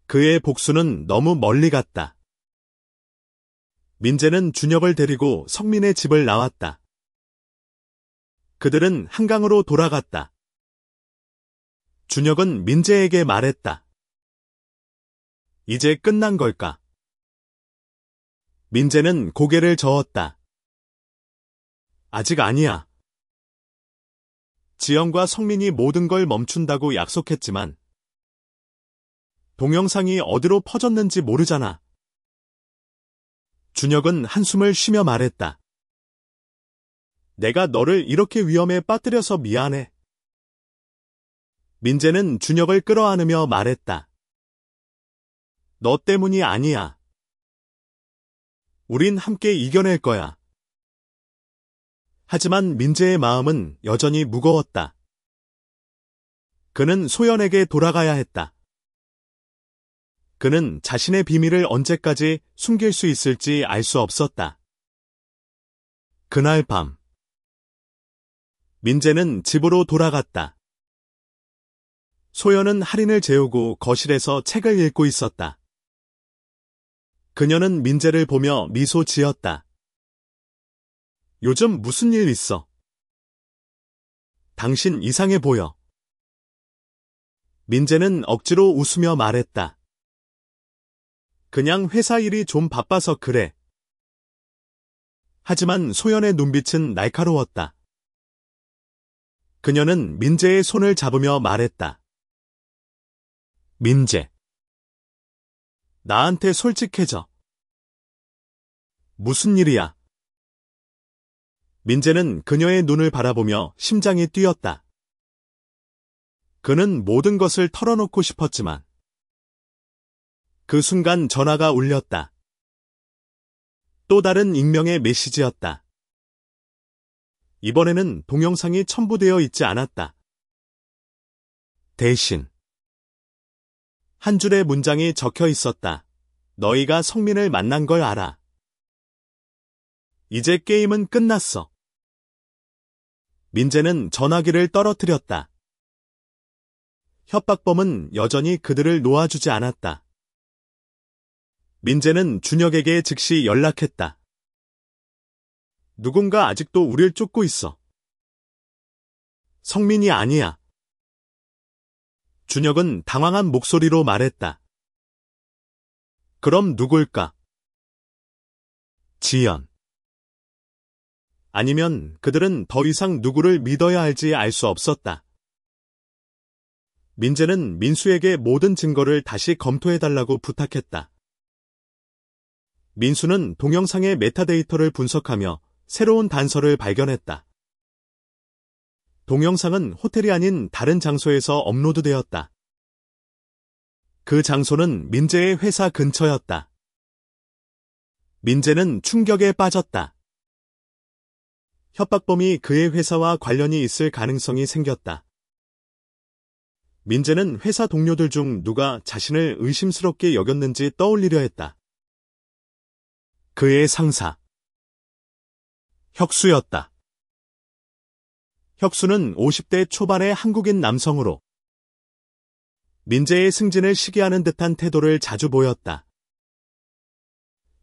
그의 복수는 너무 멀리 갔다. 민재는 준혁을 데리고 성민의 집을 나왔다. 그들은 한강으로 돌아갔다. 준혁은 민재에게 말했다. 이제 끝난 걸까? 민재는 고개를 저었다. 아직 아니야. 지영과 성민이 모든 걸 멈춘다고 약속했지만 동영상이 어디로 퍼졌는지 모르잖아. 준혁은 한숨을 쉬며 말했다. 내가 너를 이렇게 위험에 빠뜨려서 미안해. 민재는 준혁을 끌어안으며 말했다. 너 때문이 아니야. 우린 함께 이겨낼 거야. 하지만 민재의 마음은 여전히 무거웠다. 그는 소연에게 돌아가야 했다. 그는 자신의 비밀을 언제까지 숨길 수 있을지 알 수 없었다. 그날 밤, 민재는 집으로 돌아갔다. 소연은 할인을 재우고 거실에서 책을 읽고 있었다. 그녀는 민재를 보며 미소 지었다. 요즘 무슨 일 있어? 당신 이상해 보여. 민재는 억지로 웃으며 말했다. 그냥 회사 일이 좀 바빠서 그래. 하지만 소연의 눈빛은 날카로웠다. 그녀는 민재의 손을 잡으며 말했다. 민재. 나한테 솔직해져. 무슨 일이야? 민재는 그녀의 눈을 바라보며 심장이 뛰었다. 그는 모든 것을 털어놓고 싶었지만 그 순간 전화가 울렸다. 또 다른 익명의 메시지였다. 이번에는 동영상이 첨부되어 있지 않았다. 대신 한 줄의 문장이 적혀 있었다. 너희가 성민을 만난 걸 알아. 이제 게임은 끝났어. 민재는 전화기를 떨어뜨렸다. 협박범은 여전히 그들을 놓아주지 않았다. 민재는 준혁에게 즉시 연락했다. 누군가 아직도 우릴 쫓고 있어. 성민이 아니야. 준혁은 당황한 목소리로 말했다. 그럼 누굴까? 지연. 아니면 그들은 더 이상 누구를 믿어야 할지 알 수 없었다. 민재는 민수에게 모든 증거를 다시 검토해달라고 부탁했다. 민수는 동영상의 메타데이터를 분석하며 새로운 단서를 발견했다. 동영상은 호텔이 아닌 다른 장소에서 업로드되었다. 그 장소는 민재의 회사 근처였다. 민재는 충격에 빠졌다. 협박범이 그의 회사와 관련이 있을 가능성이 생겼다. 민재는 회사 동료들 중 누가 자신을 의심스럽게 여겼는지 떠올리려 했다. 그의 상사. 혁수였다. 혁수는 50대 초반의 한국인 남성으로 민재의 승진을 시기하는 듯한 태도를 자주 보였다.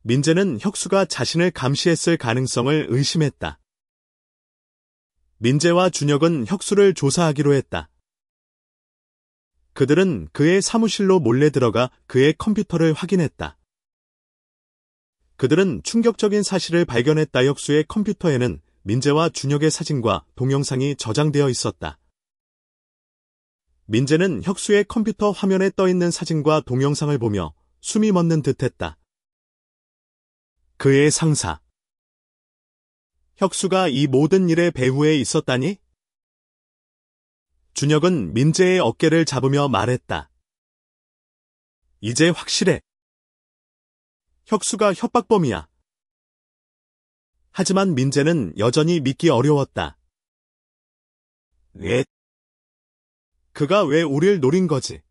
민재는 혁수가 자신을 감시했을 가능성을 의심했다. 민재와 준혁은 혁수를 조사하기로 했다. 그들은 그의 사무실로 몰래 들어가 그의 컴퓨터를 확인했다. 그들은 충격적인 사실을 발견했다. 혁수의 컴퓨터에는 민재와 준혁의 사진과 동영상이 저장되어 있었다. 민재는 혁수의 컴퓨터 화면에 떠있는 사진과 동영상을 보며 숨이 멎는 듯했다. 그의 상사. 혁수가 이 모든 일의 배후에 있었다니? 준혁은 민재의 어깨를 잡으며 말했다. 이제 확실해. 혁수가 협박범이야. 하지만 민재는 여전히 믿기 어려웠다. 왜? 그가 왜 우릴 노린 거지?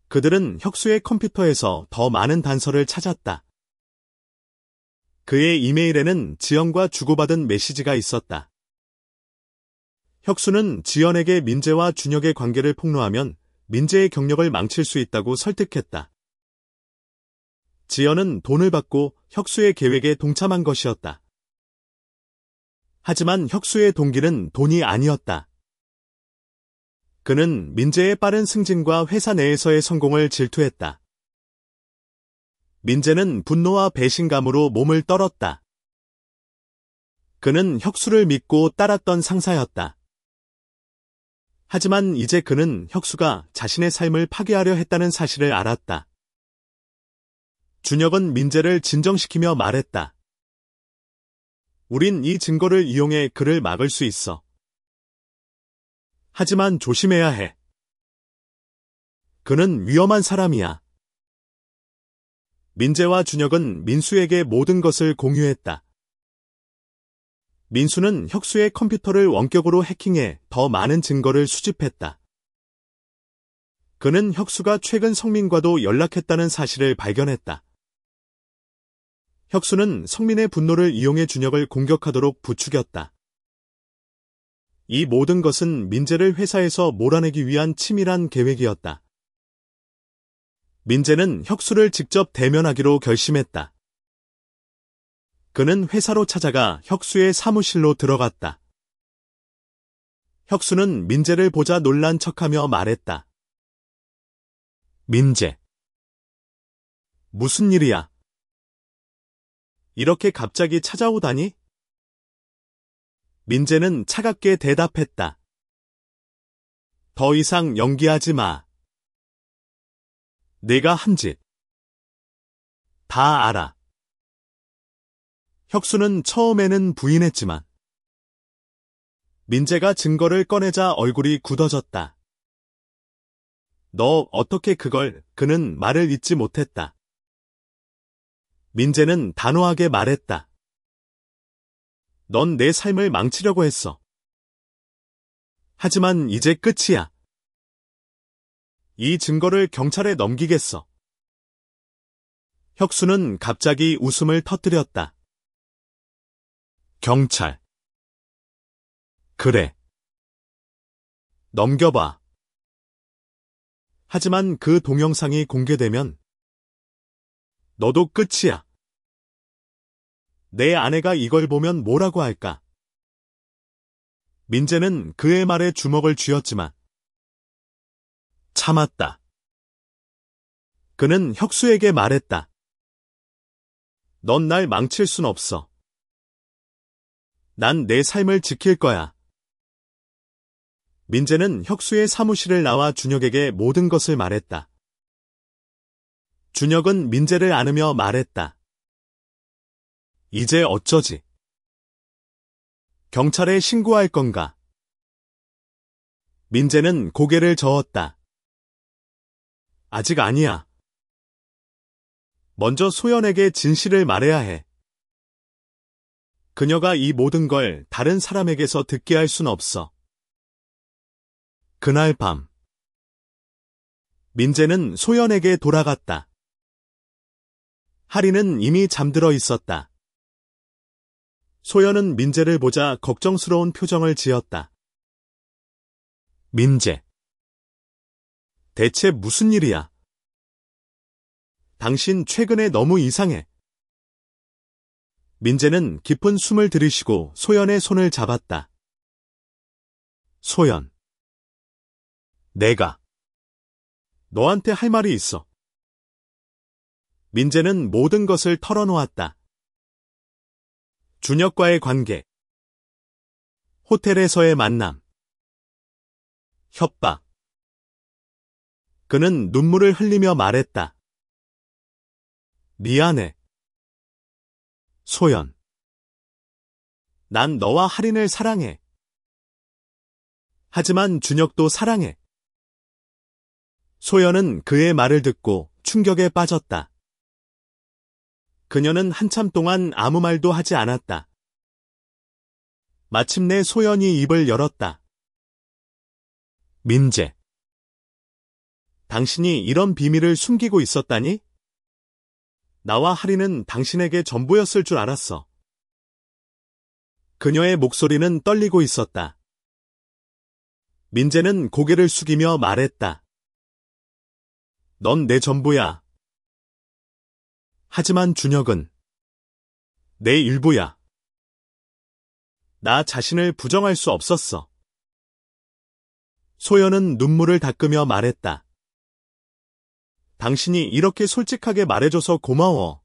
그들은 혁수의 컴퓨터에서 더 많은 단서를 찾았다. 그의 이메일에는 지연과 주고받은 메시지가 있었다. 혁수는 지연에게 민재와 준혁의 관계를 폭로하면 민재의 경력을 망칠 수 있다고 설득했다. 지연은 돈을 받고 혁수의 계획에 동참한 것이었다. 하지만 혁수의 동기는 돈이 아니었다. 그는 민재의 빠른 승진과 회사 내에서의 성공을 질투했다. 민재는 분노와 배신감으로 몸을 떨었다. 그는 혁수를 믿고 따랐던 상사였다. 하지만 이제 그는 혁수가 자신의 삶을 파괴하려 했다는 사실을 알았다. 준혁은 민재를 진정시키며 말했다. 우린 이 증거를 이용해 그를 막을 수 있어. 하지만 조심해야 해. 그는 위험한 사람이야. 민재와 준혁은 민수에게 모든 것을 공유했다. 민수는 혁수의 컴퓨터를 원격으로 해킹해 더 많은 증거를 수집했다. 그는 혁수가 최근 성민과도 연락했다는 사실을 발견했다. 혁수는 성민의 분노를 이용해 준혁을 공격하도록 부추겼다. 이 모든 것은 민재를 회사에서 몰아내기 위한 치밀한 계획이었다. 민재는 혁수를 직접 대면하기로 결심했다. 그는 회사로 찾아가 혁수의 사무실로 들어갔다. 혁수는 민재를 보자 놀란 척하며 말했다. 민재. 무슨 일이야? 이렇게 갑자기 찾아오다니? 민재는 차갑게 대답했다. 더 이상 연기하지 마. 내가 한 짓 다 알아. 혁수는 처음에는 부인했지만 민재가 증거를 꺼내자 얼굴이 굳어졌다. 너 어떻게 그걸? 그는 말을 잇지 못했다. 민재는 단호하게 말했다. 넌 내 삶을 망치려고 했어. 하지만 이제 끝이야. 이 증거를 경찰에 넘기겠어. 혁수는 갑자기 웃음을 터뜨렸다. 경찰. 그래. 넘겨봐. 하지만 그 동영상이 공개되면 너도 끝이야. 내 아내가 이걸 보면 뭐라고 할까? 민재는 그의 말에 주먹을 쥐었지만 참았다. 그는 혁수에게 말했다. 넌 날 망칠 순 없어. 난 내 삶을 지킬 거야. 민재는 혁수의 사무실을 나와 준혁에게 모든 것을 말했다. 준혁은 민재를 안으며 말했다. 이제 어쩌지? 경찰에 신고할 건가? 민재는 고개를 저었다. 아직 아니야. 먼저 소연에게 진실을 말해야 해. 그녀가 이 모든 걸 다른 사람에게서 듣게 할 순 없어. 그날 밤, 민재는 소연에게 돌아갔다. 하리는 이미 잠들어 있었다. 소연은 민재를 보자 걱정스러운 표정을 지었다. 민재. 대체 무슨 일이야? 당신 최근에 너무 이상해. 민재는 깊은 숨을 들이쉬고 소연의 손을 잡았다. 소연. 내가 너한테 할 말이 있어. 민재는 모든 것을 털어놓았다. 준혁과의 관계, 호텔에서의 만남, 협박. 그는 눈물을 흘리며 말했다. 미안해. 소연. 난 너와 할인을 사랑해. 하지만 준혁도 사랑해. 소연은 그의 말을 듣고 충격에 빠졌다. 그녀는 한참 동안 아무 말도 하지 않았다. 마침내 소연이 입을 열었다. 민재. 당신이 이런 비밀을 숨기고 있었다니? 나와 하리는 당신에게 전부였을 줄 알았어. 그녀의 목소리는 떨리고 있었다. 민재는 고개를 숙이며 말했다. 넌 내 전부야. 하지만 준혁은 내 일부야. 나 자신을 부정할 수 없었어. 소연은 눈물을 닦으며 말했다. 당신이 이렇게 솔직하게 말해줘서 고마워.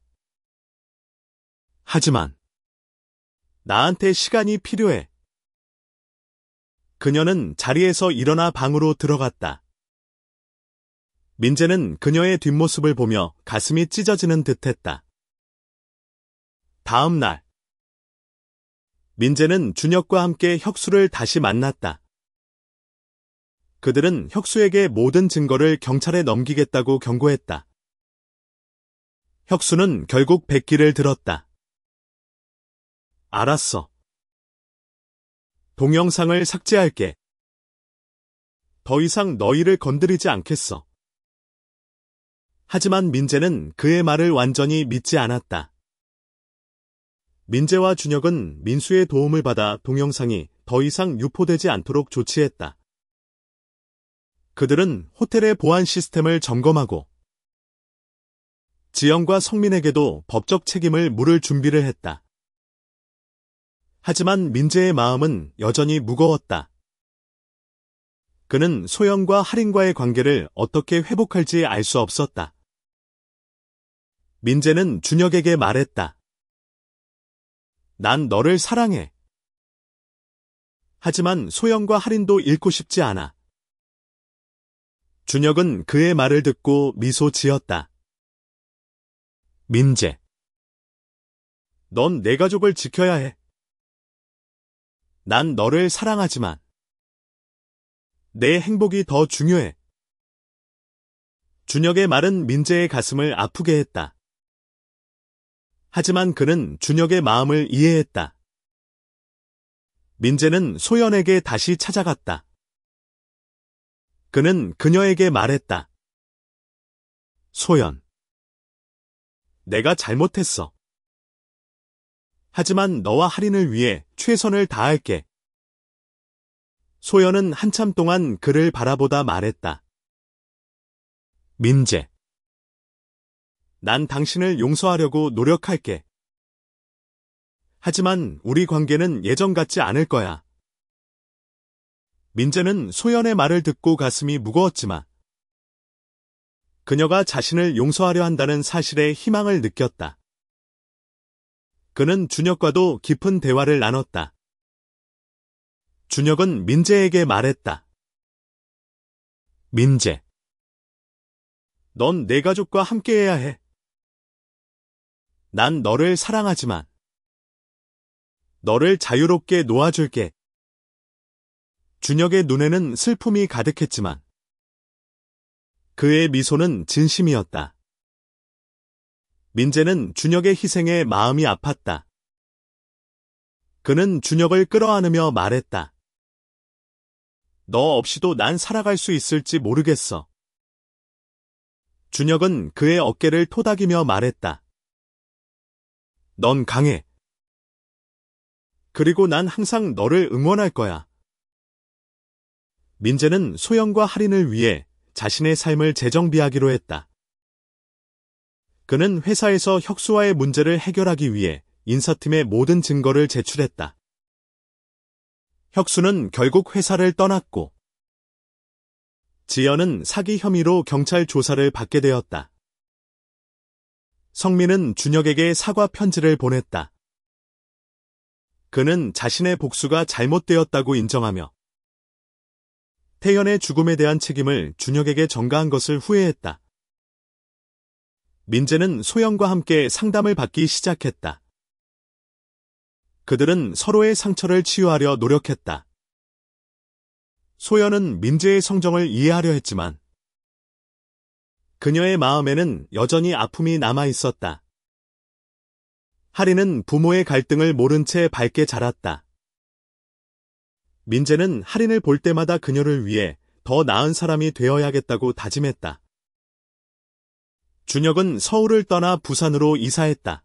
하지만 나한테 시간이 필요해. 그녀는 자리에서 일어나 방으로 들어갔다. 민재는 그녀의 뒷모습을 보며 가슴이 찢어지는 듯했다. 다음 날, 민재는 준혁과 함께 혁수를 다시 만났다. 그들은 혁수에게 모든 증거를 경찰에 넘기겠다고 경고했다. 혁수는 결국 백기를 들었다. 알았어. 동영상을 삭제할게. 더 이상 너희를 건드리지 않겠어. 하지만 민재는 그의 말을 완전히 믿지 않았다. 민재와 준혁은 민수의 도움을 받아 동영상이 더 이상 유포되지 않도록 조치했다. 그들은 호텔의 보안 시스템을 점검하고 지영과 성민에게도 법적 책임을 물을 준비를 했다. 하지만 민재의 마음은 여전히 무거웠다. 그는 소연과 할인과의 관계를 어떻게 회복할지 알 수 없었다. 민재는 준혁에게 말했다. 난 너를 사랑해. 하지만 소연과 할인도 잃고 싶지 않아. 준혁은 그의 말을 듣고 미소 지었다. 민재. 넌 내 가족을 지켜야 해. 난 너를 사랑하지만 내 행복이 더 중요해. 준혁의 말은 민재의 가슴을 아프게 했다. 하지만 그는 준혁의 마음을 이해했다. 민재는 소연에게 다시 찾아갔다. 그는 그녀에게 말했다. 소연. 내가 잘못했어. 하지만 너와 할인을 위해 최선을 다할게. 소연은 한참 동안 그를 바라보다 말했다. 민재. 난 당신을 용서하려고 노력할게. 하지만 우리 관계는 예전 같지 않을 거야. 민재는 소연의 말을 듣고 가슴이 무거웠지만 그녀가 자신을 용서하려 한다는 사실에 희망을 느꼈다. 그는 준혁과도 깊은 대화를 나눴다. 준혁은 민재에게 말했다. 민재, 넌 내 가족과 함께해야 해. 난 너를 사랑하지만 너를 자유롭게 놓아줄게. 준혁의 눈에는 슬픔이 가득했지만 그의 미소는 진심이었다. 민재는 준혁의 희생에 마음이 아팠다. 그는 준혁을 끌어안으며 말했다. 너 없이도 난 살아갈 수 있을지 모르겠어. 준혁은 그의 어깨를 토닥이며 말했다. 넌 강해. 그리고 난 항상 너를 응원할 거야. 민재는 소영과 할인을 위해 자신의 삶을 재정비하기로 했다. 그는 회사에서 혁수와의 문제를 해결하기 위해 인사팀에 모든 증거를 제출했다. 혁수는 결국 회사를 떠났고 지연은 사기 혐의로 경찰 조사를 받게 되었다. 성민은 준혁에게 사과 편지를 보냈다. 그는 자신의 복수가 잘못되었다고 인정하며 태연의 죽음에 대한 책임을 준혁에게 전가한 것을 후회했다. 민재는 소영과 함께 상담을 받기 시작했다. 그들은 서로의 상처를 치유하려 노력했다. 소연은 민재의 성정을 이해하려 했지만 그녀의 마음에는 여전히 아픔이 남아 있었다. 할인은 부모의 갈등을 모른 채 밝게 자랐다. 민재는 할인을 볼 때마다 그녀를 위해 더 나은 사람이 되어야겠다고 다짐했다. 준혁은 서울을 떠나 부산으로 이사했다.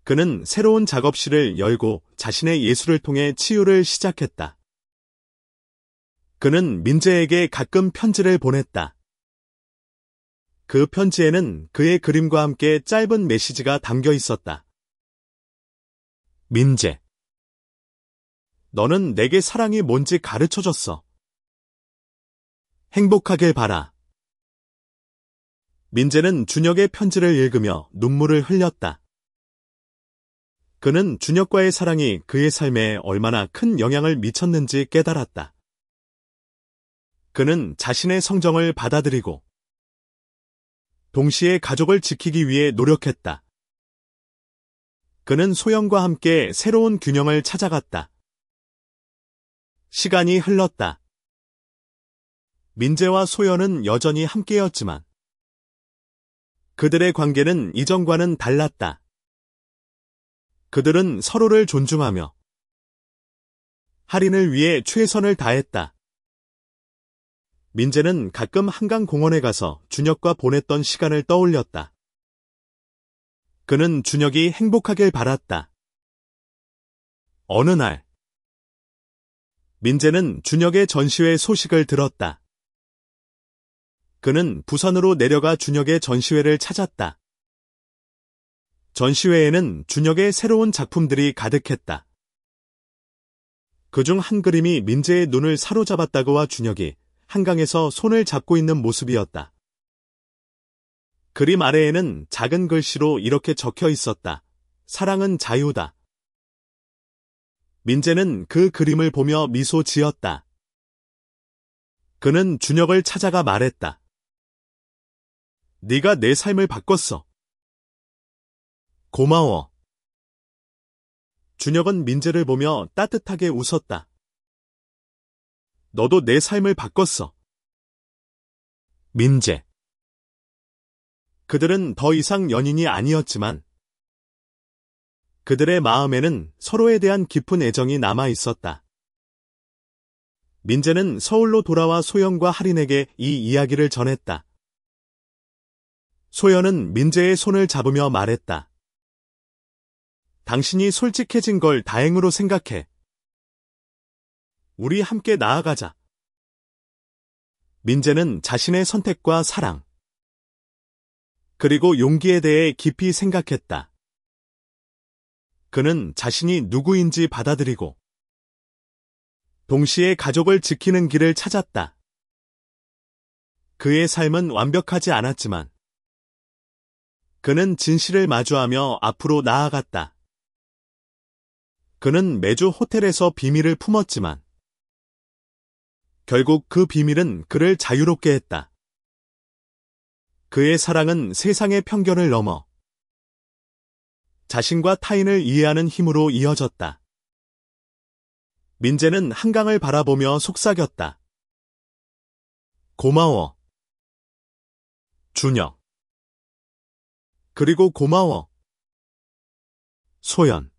그는 새로운 작업실을 열고 자신의 예술을 통해 치유를 시작했다. 그는 민재에게 가끔 편지를 보냈다. 그 편지에는 그의 그림과 함께 짧은 메시지가 담겨 있었다. 민재, 너는 내게 사랑이 뭔지 가르쳐줬어. 행복하길 바라. 민재는 준혁의 편지를 읽으며 눈물을 흘렸다. 그는 준혁과의 사랑이 그의 삶에 얼마나 큰 영향을 미쳤는지 깨달았다. 그는 자신의 성정을 받아들이고 동시에 가족을 지키기 위해 노력했다. 그는 소영과 함께 새로운 균형을 찾아갔다. 시간이 흘렀다. 민재와 소연은 여전히 함께였지만 그들의 관계는 이전과는 달랐다. 그들은 서로를 존중하며 할인을 위해 최선을 다했다. 민재는 가끔 한강공원에 가서 준혁과 보냈던 시간을 떠올렸다. 그는 준혁이 행복하길 바랐다. 어느 날, 민재는 준혁의 전시회 소식을 들었다. 그는 부산으로 내려가 준혁의 전시회를 찾았다. 전시회에는 준혁의 새로운 작품들이 가득했다. 그중 한 그림이 민재의 눈을 사로잡았다고와 준혁이 한강에서 손을 잡고 있는 모습이었다. 그림 아래에는 작은 글씨로 이렇게 적혀 있었다. 사랑은 자유다. 민재는 그 그림을 보며 미소 지었다. 그는 준혁을 찾아가 말했다. 네가 내 삶을 바꿨어. 고마워. 준혁은 민재를 보며 따뜻하게 웃었다. 너도 내 삶을 바꿨어. 민재. 그들은 더 이상 연인이 아니었지만 그들의 마음에는 서로에 대한 깊은 애정이 남아 있었다. 민재는 서울로 돌아와 소연과 할인에게 이 이야기를 전했다. 소연은 민재의 손을 잡으며 말했다. 당신이 솔직해진 걸 다행으로 생각해. 우리 함께 나아가자. 민재는 자신의 선택과 사랑, 그리고 용기에 대해 깊이 생각했다. 그는 자신이 누구인지 받아들이고 동시에 가족을 지키는 길을 찾았다. 그의 삶은 완벽하지 않았지만 그는 진실을 마주하며 앞으로 나아갔다. 그는 매주 호텔에서 비밀을 품었지만 결국 그 비밀은 그를 자유롭게 했다. 그의 사랑은 세상의 편견을 넘어 자신과 타인을 이해하는 힘으로 이어졌다. 민재는 한강을 바라보며 속삭였다. 고마워. 준혁. 그리고 고마워. 소연.